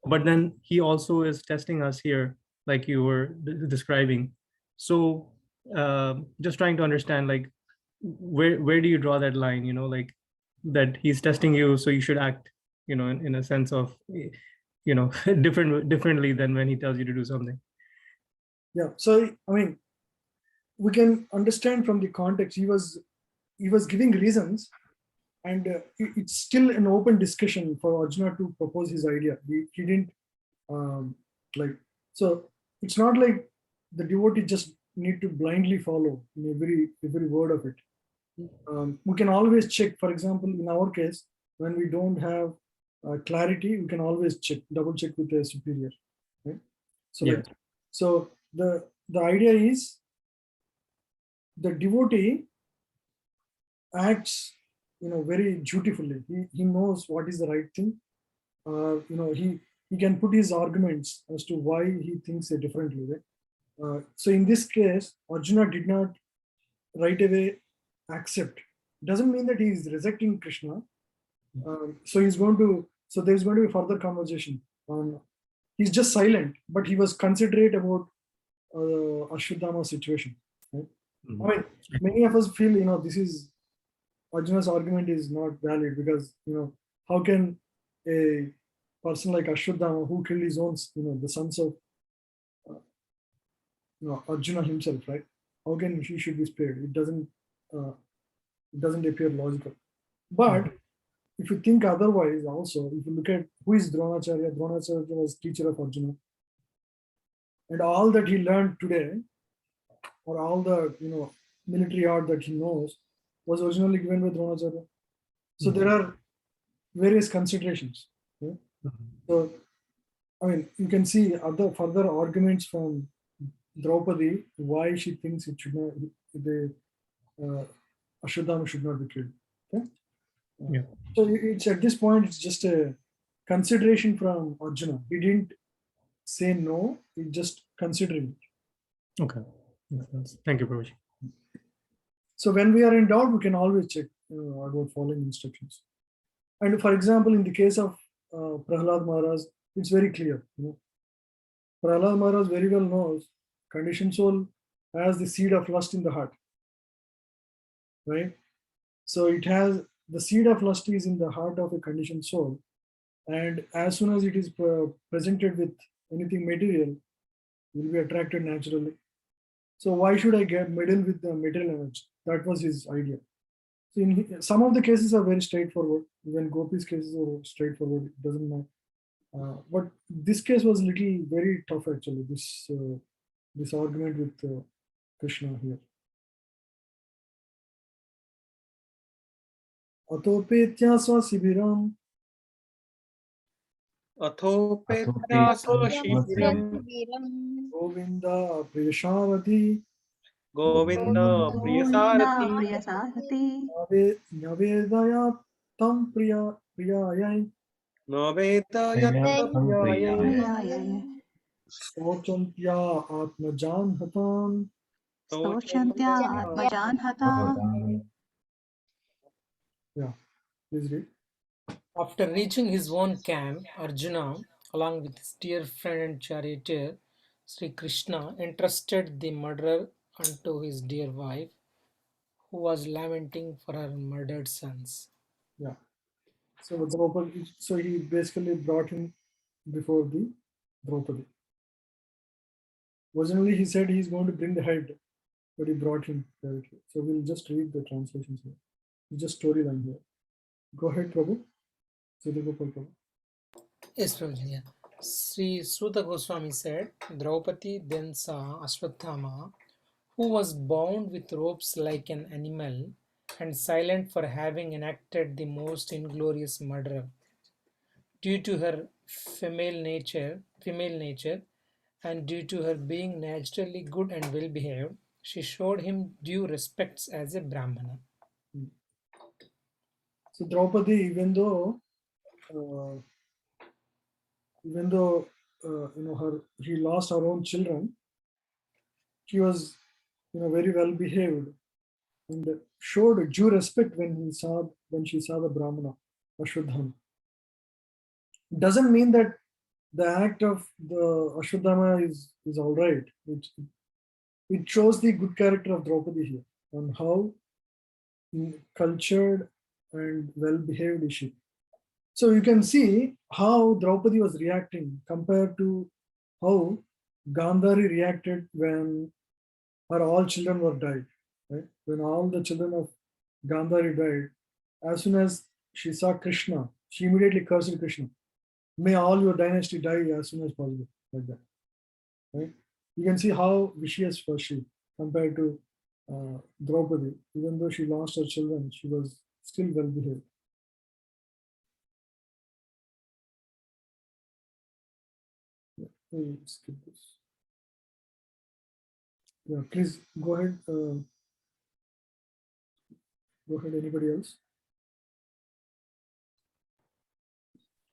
But then he also is testing us here, like you were describing. So just trying to understand, like, where do you draw that line, like that he's testing you, so you should act, in a sense of, differently than when he tells you to do something.
Yeah. So I mean, we can understand from the context. He was giving reasons, and it's still an open discussion for Arjuna to propose his idea. He didn't so. It's not like the devotee just need to blindly follow in every word of it. We can always check. For example, in our case, when we don't have clarity, we can always double check with a superior. Right? So
Yeah.
so the idea is the devotee acts very dutifully. He knows what is the right thing. He can put his arguments as to why he thinks it differently. Right? So in this case, Arjuna did not right away accept. Doesn't mean that he is rejecting Krishna. So there's going to be further conversation. He's just silent, but he was considerate about Ashwadhama situation. Right? I mean, many of us feel this is Arjuna's argument is not valid because how can a person like Ashwadhama, who killed his own the sons of Arjuna himself, right? How can he should be spared? It doesn't appear logical. But if you think otherwise, also if you look at who is Droṇacharya was teacher of Arjuna, and all that he learned today, or all the military art that he knows, was originally given by Droṇacharya. So there are various considerations. Okay? So I mean, you can see other further arguments from Draupadi why she thinks it should not Ashwadhama should not be killed. Okay?
Yeah.
So it's at this point it's just a consideration from Arjuna. He didn't say no; he just considering it.
Okay. Thank you, Prabhuji.
So when we are in doubt, we can always check about following instructions. And for example, in the case of Prahlad Maharaj, it's very clear. Prahlad Maharaj very well knows conditioned soul has the seed of lust in the heart. Right? So it has the seed of lust is in the heart of a conditioned soul. And as soon as it is presented with anything material, it will be attracted naturally. So why should I meddle with the material energy? That was his idea. So in some of the cases are very straightforward. Even Gopi's cases are straightforward. It doesn't matter. But this case was little very tough actually. This argument with Krishna here. Atopetya swasibiram.
Athopetyaso shibiram.
Govinda Priyasharati.
Govinda Priyasarati.
Navedaya tam priyayai.
Navedaya tam priyayai.
Sochantya atmajan hatam. Yeah, please read.
After reaching his own camp, Arjuna, along with his dear friend and charioteer, Sri Krishna, entrusted the murderer unto his dear wife, who was lamenting for her murdered sons.
Yeah. So Draupadi, so he basically brought him before the Draupadi. Originally, he said he's going to bring the head, but he brought him directly. So we'll just read the translations here. It's just storyline here. Go ahead, Prabhu.
Yes, Prabhuji. Yeah. Sri Suta Goswami said, Draupadi then saw Ashwatthama, who was bound with ropes like an animal and silent for having enacted the most inglorious murder. Due to her female nature, and due to her being naturally good and well behaved, she showed him due respects as a Brahmana.
So Draupadi, even though he lost her own children, she was very well behaved and showed due respect when she saw the Brahmana Ashwadhama. Doesn't mean that the act of the Ashwadhama is all right. It shows the good character of Draupadi here and how cultured and well behaved is she. So you can see how Draupadi was reacting compared to how Gandhari reacted when her all children were died. Right? When all the children of Gandhari died, as soon as she saw Krishna, she immediately cursed Krishna. May all your dynasty die as soon as possible, like that. Right? You can see how vicious was she compared to Draupadi. Even though she lost her children, she was still well behaved. We'll skip this. Yeah, please go ahead. Go ahead, anybody else?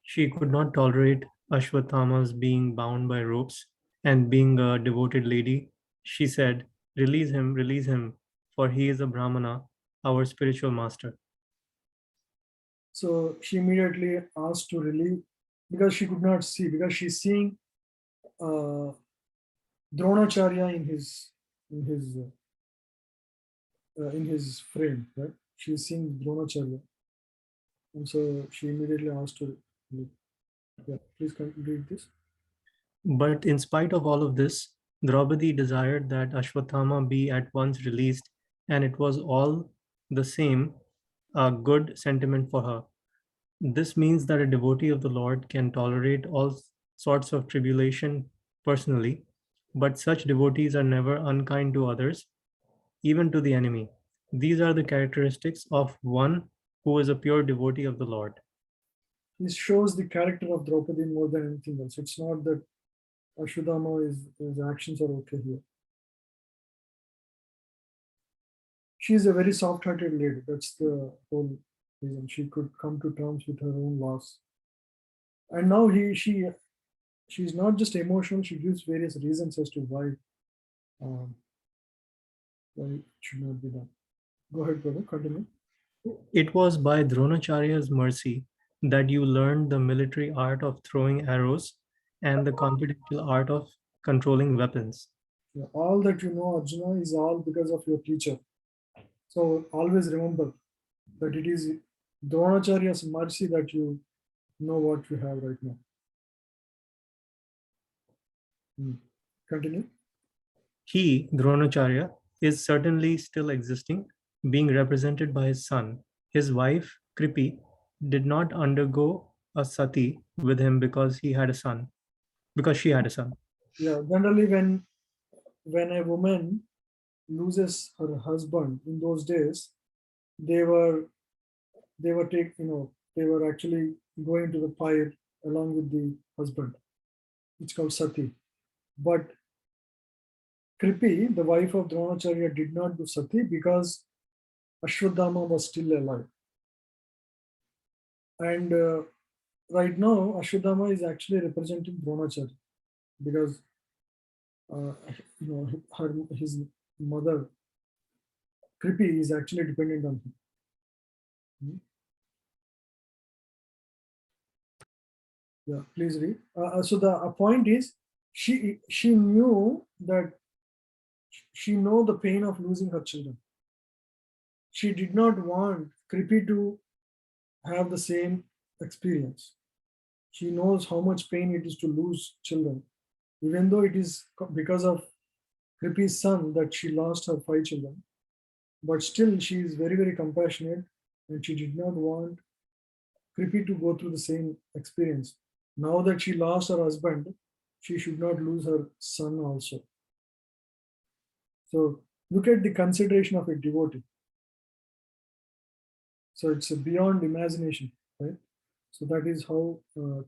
She could not tolerate Ashwatthama's being bound by ropes and being a devoted lady. She said, release him, for he is a Brahmana, our spiritual master.
So she immediately asked to relieve, because she could not see, because she's seeing Dronacharya in his frame, right? She's seeing Dronacharya, and so she immediately asked to relieve. Yeah, please read this.
But in spite of all of this, Draupadi desired that Ashwatthama be at once released, and it was all the same a good sentiment for her. This means that a devotee of the Lord can tolerate all sorts of tribulation personally, but such devotees are never unkind to others, even to the enemy. These are the characteristics of one who is a pure devotee of the Lord.
This shows the character of Draupadi more than anything else. It's not that Ashwatthama his actions are okay here. She is a very soft-hearted lady. That's the whole reason. She could come to terms with her own loss. And now she's not just emotional. She gives various reasons as to why it should not be done. Go ahead, brother. Continue.
It was by Dronacharya's mercy that you learned the military art of throwing arrows and the confidential art of controlling weapons.
Yeah, all that you know, Arjuna, is all because of your teacher. So always remember that it is Dronacharya's mercy that you know what you have right now. Continue.
He, Dronacharya, is certainly still existing, being represented by his son. His wife, Kripi, did not undergo a sati with him because she had a son.
Yeah, generally when a woman loses her husband in those days, they were actually going to the fire along with the husband. It's called sati. But Kripi, the wife of Dronacharya, did not do sati because Ashwatthama was still alive. And right now, Ashwatthama is actually representing Dronacharya because his mother Kripi is actually dependent on him. Yeah, please read. So the point is, she knew that she know the pain of losing her children. She did not want Kripi to have the same experience. She knows how much pain it is to lose children, even though it is because of Kripi's son that she lost her 5 children. But still, she is very, very compassionate, and she did not want Kripi to go through the same experience. Now that she lost her husband, she should not lose her son also. So look at the consideration of a devotee. So it's beyond imagination, right? So that is how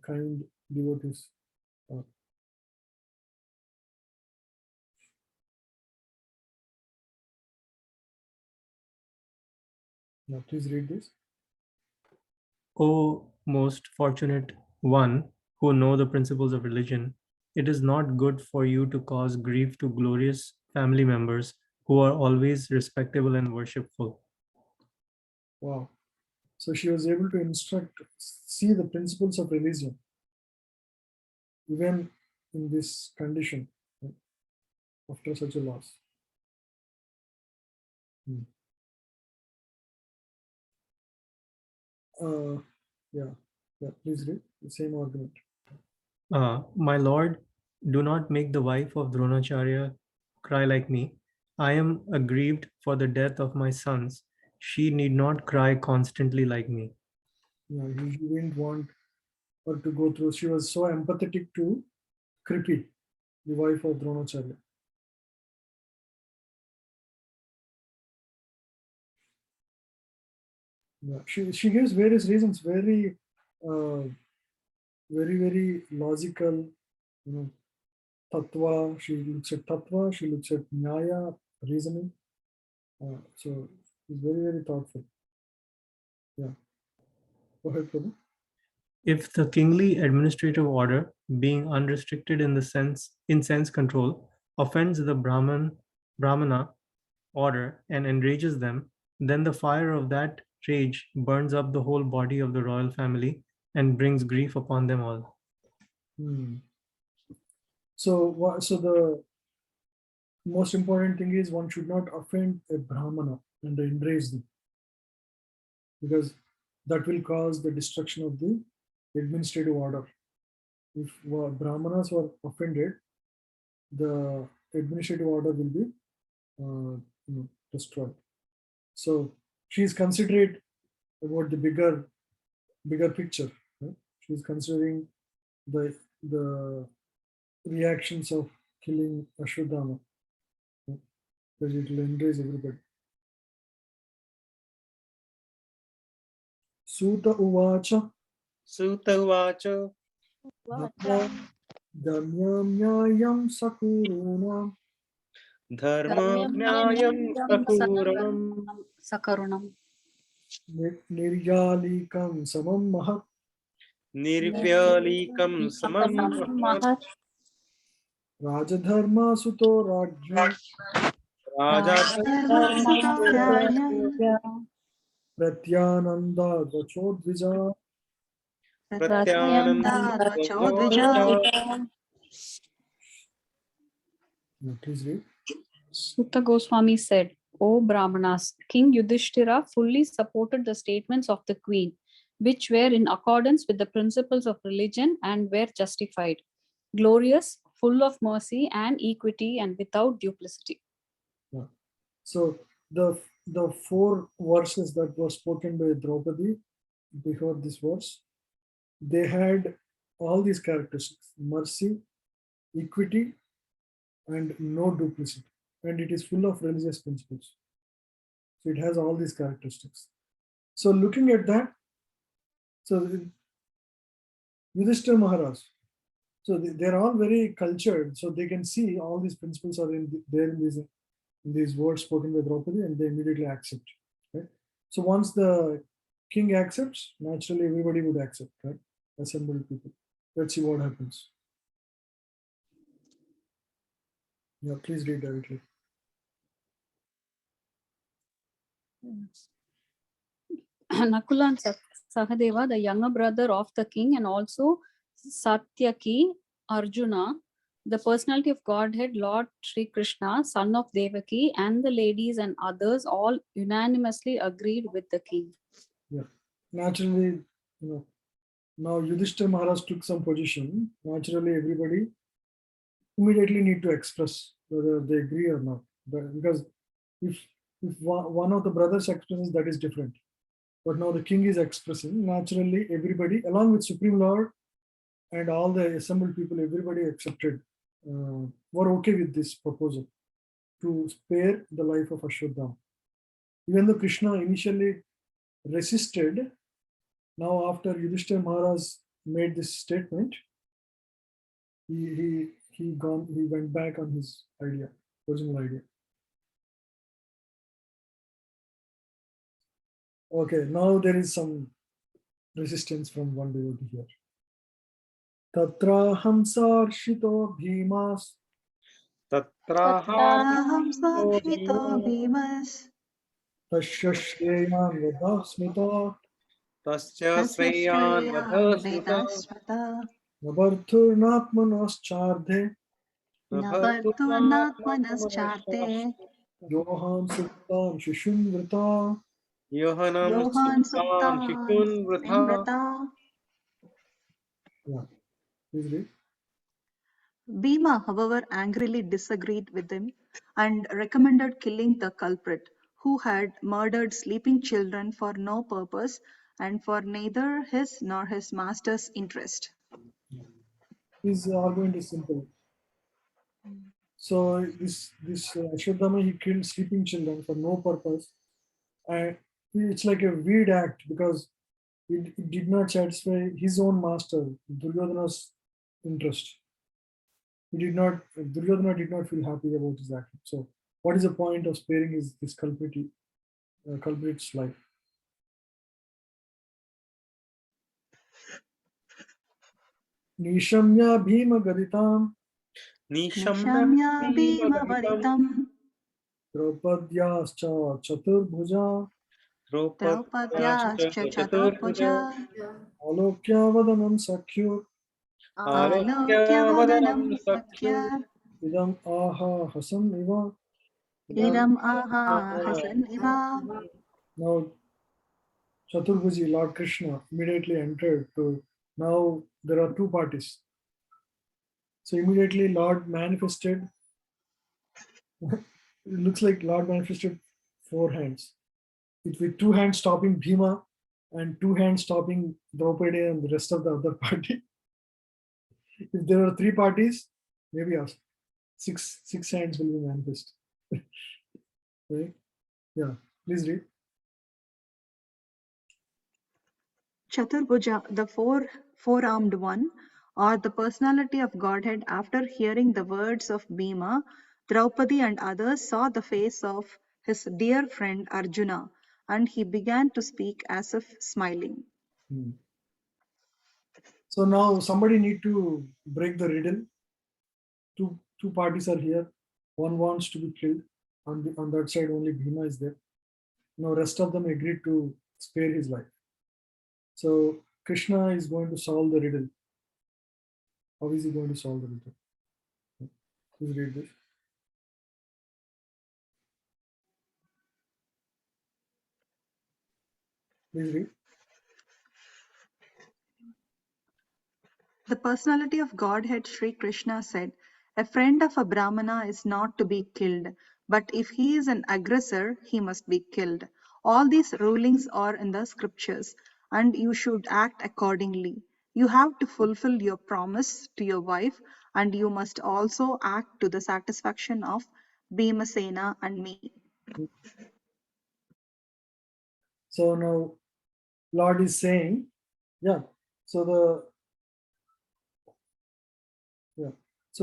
kind devotees are. Now please read this.
O most fortunate one who know the principles of religion, it is not good for you to cause grief to glorious family members who are always respectable and worshipful.
Wow. So she was able to see the principles of religion, even in this condition, right, after such a loss. Yeah. Yeah, please read the same argument.
My lord, do not make the wife of Dronacharya cry like me. I am aggrieved for the death of my sons. She need not cry constantly like me.
Yeah, he didn't want her to go through. She was so empathetic to Kripi, the wife of Dronacharya. Yeah, she gives various reasons, very very logical, you know, tattva. She looks at tattva, she looks at nyaya, reasoning. So it's very thoughtful. Yeah. Go ahead, Prabhu.
If the kingly administrative order, being unrestricted in sense control, offends the Brahmana order and enrages them, then the fire of that rage burns up the whole body of the royal family and brings grief upon them all.
So the most important thing is one should not offend a Brahmana and enrage them, because that will cause the destruction of the administrative order. If Brahmanas were offended, the administrative order will be destroyed. So she is considerate about the bigger picture. Right? She is considering the reactions of killing Ashwadama, right? Because it will enrage everybody. Suta Uvacha.
Suta Uvacha.
Dhamyam Sakuruna.
Dharmanyayam
Sakarunam.
Niryalikam Samam Mahat.
Nirvyalikam Samam Mahat.
Rajadharma Suto Rajya. Pratyananda Vachodvija. Please read.
Sutta Goswami said, O Brahmanas, King Yudhishthira fully supported the statements of the queen, which were in accordance with the principles of religion and were justified, glorious, full of mercy and equity, and without duplicity.
Yeah. So the 4 verses that were spoken by Draupadi before this verse, they had all these characteristics: mercy, equity, and no duplicity. And it is full of religious principles. So it has all these characteristics. So looking at that, so Yudhishthira Maharaj, so they're all very cultured, so they can see all these principles are there in these words spoken by Draupadi, and they immediately accept. Right? So once the king accepts, naturally everybody would accept, right? Assembled people. Let's see what happens. Yeah, please read directly.
Nakula and Sahadeva, the younger brother of the king, and also Satyaki, Arjuna, the personality of Godhead, Lord Sri Krishna, son of Devaki, and the ladies and others all unanimously agreed with the king.
Yeah, naturally, now Yudhishthira Maharaj took some position. Naturally, everybody immediately need to express whether they agree or not. Because if one of the brothers expresses, that is different. But now the king is expressing, naturally everybody, along with Supreme Lord and all the assembled people, everybody accepted, were okay with this proposal to spare the life of Ashwadama. Even though Krishna initially resisted, now after Yudhishthira Maharaj made this statement, he went back on his original idea. Okay, now there is some resistance from one devotee here. Tatra hamsarshito bhimas.
Tatraham sakshito bhimas.
Tasya shreyan vadah smita.
Tasya Sreyan Vadha Smita.
Nabarthurnatmanaschardhe.
Navartunatmanascharte.
Yohan suktam shishun vrita.
Yohanam
Yohan
Suktan
suktan
Shikun Vritha.
vimrata.
Yeah, please read.
Bhima, however, angrily disagreed with him and recommended killing the culprit, who had murdered sleeping children for no purpose and for neither his nor his master's interest.
His argument is simple. So this Ashodhama, he killed sleeping children for no purpose, and it's like a weird act because it did not satisfy his own master Duryodhana's interest. Duryodhana did not feel happy about his action. So what is the point of sparing his culprit's life? Nishamya Bhima Gaditam
Nishamya Bhima Varitam
Draupadyascha Chaturbhuja
Draupadyascha Chaturbhuja
Alokya Vadanam Sakhyo
Alokya Vadanam Sakya
Idam Aha Hasan Iva.
Idam Aha Hasan Iva.
Now Chaturbhuji, Lord Krishna, immediately entered to. Now there are two parties. So immediately Lord manifested. It looks like Lord manifested 4 hands. With 2 hands stopping Bhima and 2 hands stopping Draupadi and the rest of the other party. If there are 3 parties, maybe 6 hands will be manifest. Right? Yeah, please read.
Chaturbhuja, the four-armed one, or the personality of Godhead, after hearing the words of Bhima, Draupadi and others saw the face of his dear friend Arjuna, and he began to speak as if smiling.
So now somebody need to break the riddle. Two parties are here. One wants to be killed. On that side only Bhima is there. Now rest of them agreed to spare his life. So Krishna is going to solve the riddle. How is he going to solve the riddle? Please read this. Please read.
The personality of Godhead Sri Krishna said, "A friend of a Brahmana is not to be killed, but if he is an aggressor, he must be killed. All these rulings are in the scriptures, and you should act accordingly. You have to fulfill your promise to your wife, and you must also act to the satisfaction of Bhimasena and me."
So now Lord is saying, yeah. So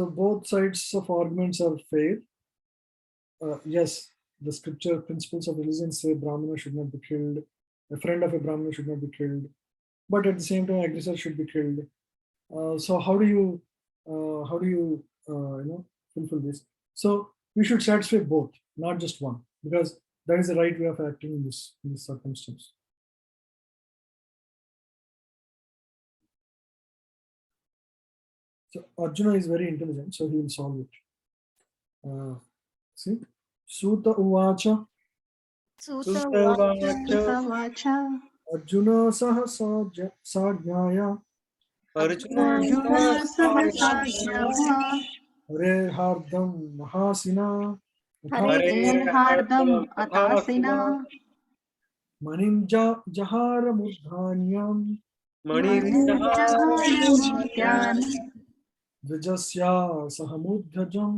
both sides of arguments are fair. Yes, the scripture principles of religion say Brahmana should not be killed. A friend of a Brahmana should not be killed. But at the same time, aggressor should be killed. So how do you fulfill this? So we should satisfy both, not just one, because that is the right way of acting in this circumstance. So Arjuna is very intelligent, so he will solve it. See, Suta Uvacha.
Suta Vacha.
Arjuna Sahasajnaya.
Arjuna Sahasajnaya.
Hare Hardam Mahasina.
Hare Hardam Atasina.
Manim Jahara Murdhanyam. Vijasya Sahamudhajam.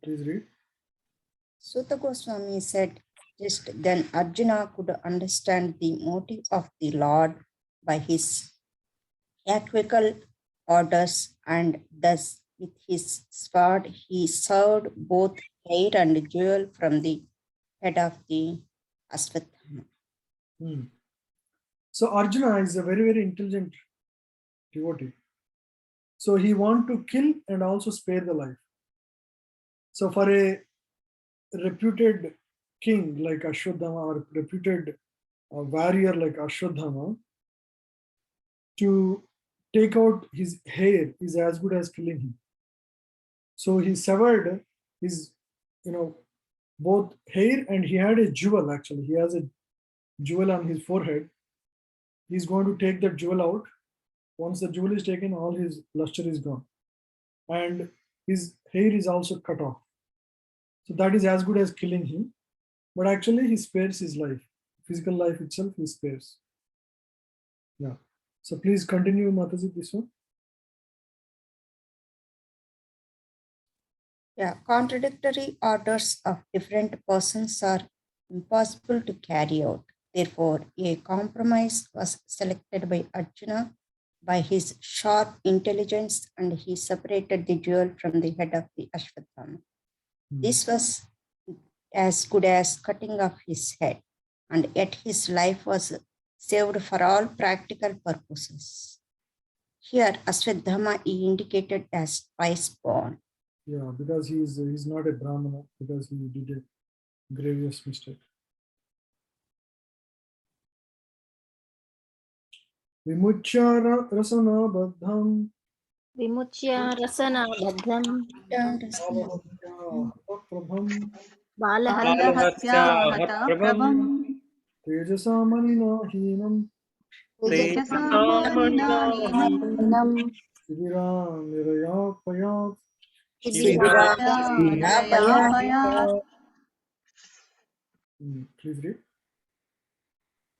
Please read.
Sutta Goswami said, just then Arjuna could understand the motive of the Lord by his equivocal orders, and thus with his sword he served both hair and jewel from the head of the Ashwatthama.
So Arjuna is a very, very intelligent devotee. So he wants to kill and also spare the life. So for a reputed king like Ashwadhama or reputed warrior like Ashwadhama, to take out his hair is as good as killing him. So he severed his, both hair, and he had a jewel actually. He has a jewel on his forehead, he's going to take that jewel out. Once the jewel is taken, all his luster is gone. And his hair is also cut off. So that is as good as killing him. But actually, he spares his life. Physical life itself, he spares. Yeah. So please continue, Mataji, this one.
Yeah, contradictory orders of different persons are impossible to carry out. Therefore, a compromise was selected by Arjuna by his sharp intelligence, and he separated the jewel from the head of the Ashwatthama. This was as good as cutting off his head, and yet his life was saved for all practical purposes. Here, Ashwatthama is indicated as twice born.
Yeah, because he's not a Brahmana, because he did a grievous mistake. Vimuchya rasana baddham
Vimuchya rasana badham
prabham
Balahatya hata prabham
tejasa manina hinam
tejasa manina hinam
shivira nirayapayat. Please read.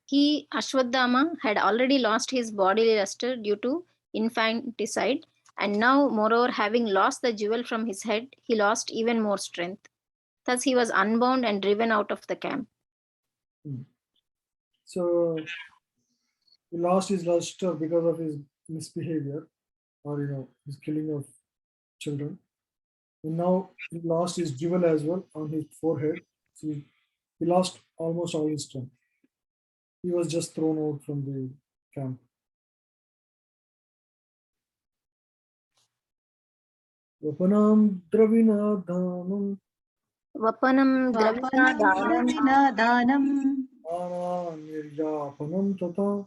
He, Ashwadhama, had already lost his bodily luster due to infanticide, and now, moreover, having lost the jewel from his head, he lost even more strength. Thus, he was unbound and driven out of the camp.
So he lost his luster because of his misbehavior, or his killing of children. And now he lost his jewel as well on his forehead. So he lost almost all his strength. He was just thrown out from the camp. Vapanam dravina dhanam
Vapanam dravina
danam
ana niryapanam tata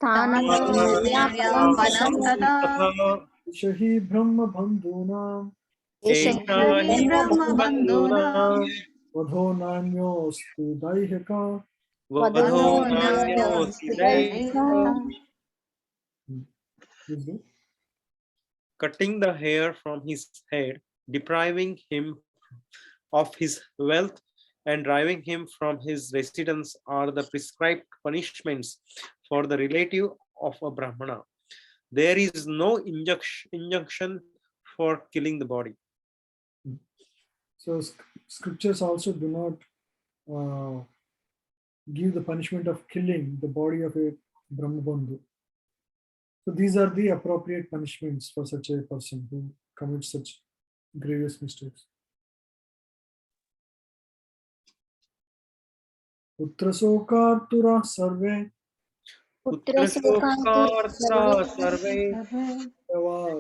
niryapanam tata
shahi brahma bandhunam
shahi brahma bandhunam
vadho nanyosti daihika.
vadho nanyosti daihika.
Cutting the hair from his head, depriving him of his wealth, and driving him from his residence are the prescribed punishments for the relative of a Brahmana. There is no injunction for killing the body.
So scriptures also do not give the punishment of killing the body of a Brahmabandhu. So these are the appropriate punishments for such a person who commits such grievous mistakes. Putrasokartura sarve Pandava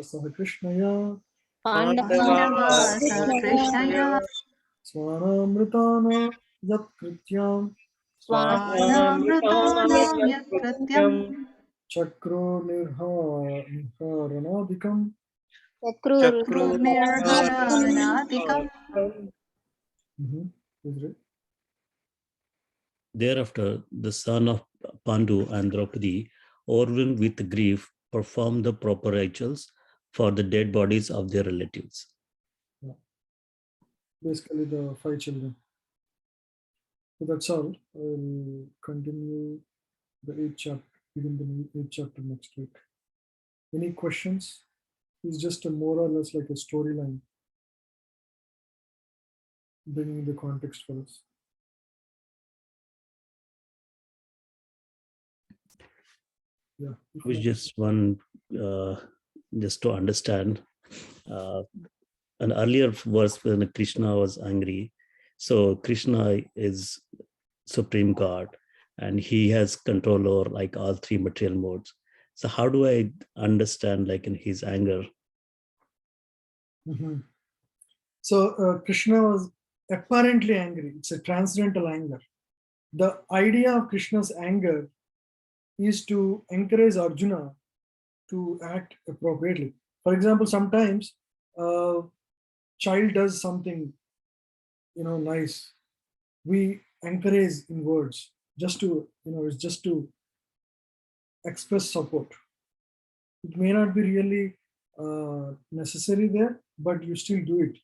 saha Krishnaya
Pandava saha Krishnaya
Swanamritana yat krityam
Swanamritanam yat krityam
Chakro nirharanadikam
Chakru nirharanadikam.
Thereafter, the son of Pandu and Draupadi, overwhelmed with grief, performed the proper rituals for the dead bodies of their relatives.
Basically, the 5 children. So that's all. I will continue the 8th chapter, even the 8th chapter next week. Any questions? It's just a more or less like a storyline, bringing the context for us. Yeah.
It was just one, just to understand, an earlier verse when Krishna was angry. So Krishna is supreme God, and he has control over like all 3 material modes. So how do I understand like in his anger?
So Krishna was apparently angry. It's a transcendental anger. The idea of Krishna's anger is to encourage Arjuna to act appropriately. For example, sometimes a child does something nice. We encourage in words. just to, it's just to express support. It may not be really necessary there, but you still do it.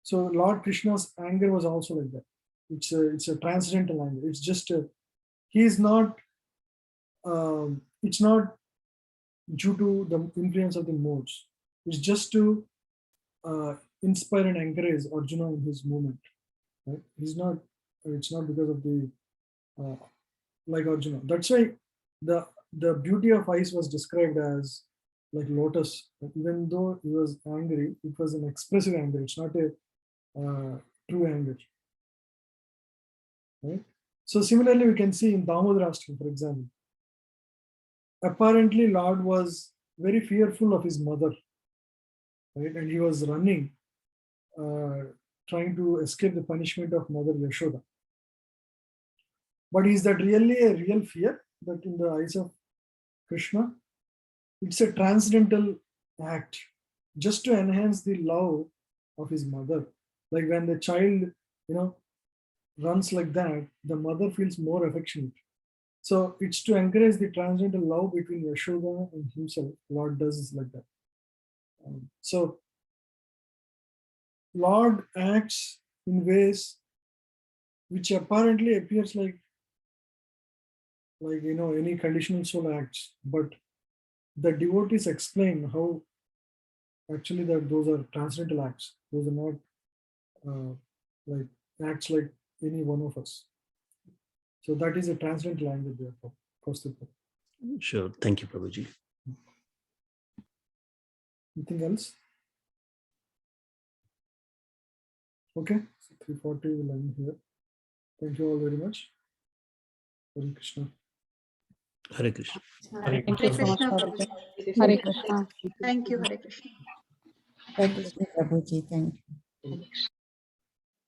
So Lord Krishna's anger was also like that. It's a transcendental anger. It's just he is not. It's not due to the influence of the modes. It's just to inspire and encourage Arjuna in his movement. Right? He's not. It's not because of the like Arjuna. That's why the beauty of ice was described as like lotus. Even though he was angry, it was an expressive anger. It's not a true anger. Right? So similarly, we can see in Damodarashtam, for example. Apparently, Lord was very fearful of his mother, right? And he was running, trying to escape the punishment of Mother Yashoda. But is that really a real fear that in the eyes of Krishna? It's a transcendental act just to enhance the love of his mother. Like when the child, runs like that, the mother feels more affectionate. So it's to encourage the transcendental love between Yashoda and himself. Lord does is like that. So Lord acts in ways which apparently appears like any conditional soul acts, but the devotees explain how actually that those are transcendental acts. Those are not like acts like any one of us. So that is a transcendental language therefore.
Sure. Thank you, Prabhuji.
Anything else? Okay, so 3:40 will end here. Thank you all very much. Hare Krishna.
Hare Krishna.
Hare Krishna, Prabhuji.
Hare Krishna.
Thank you, Hare Krishna.
Hare Krishna, Prabhuji. Thank you.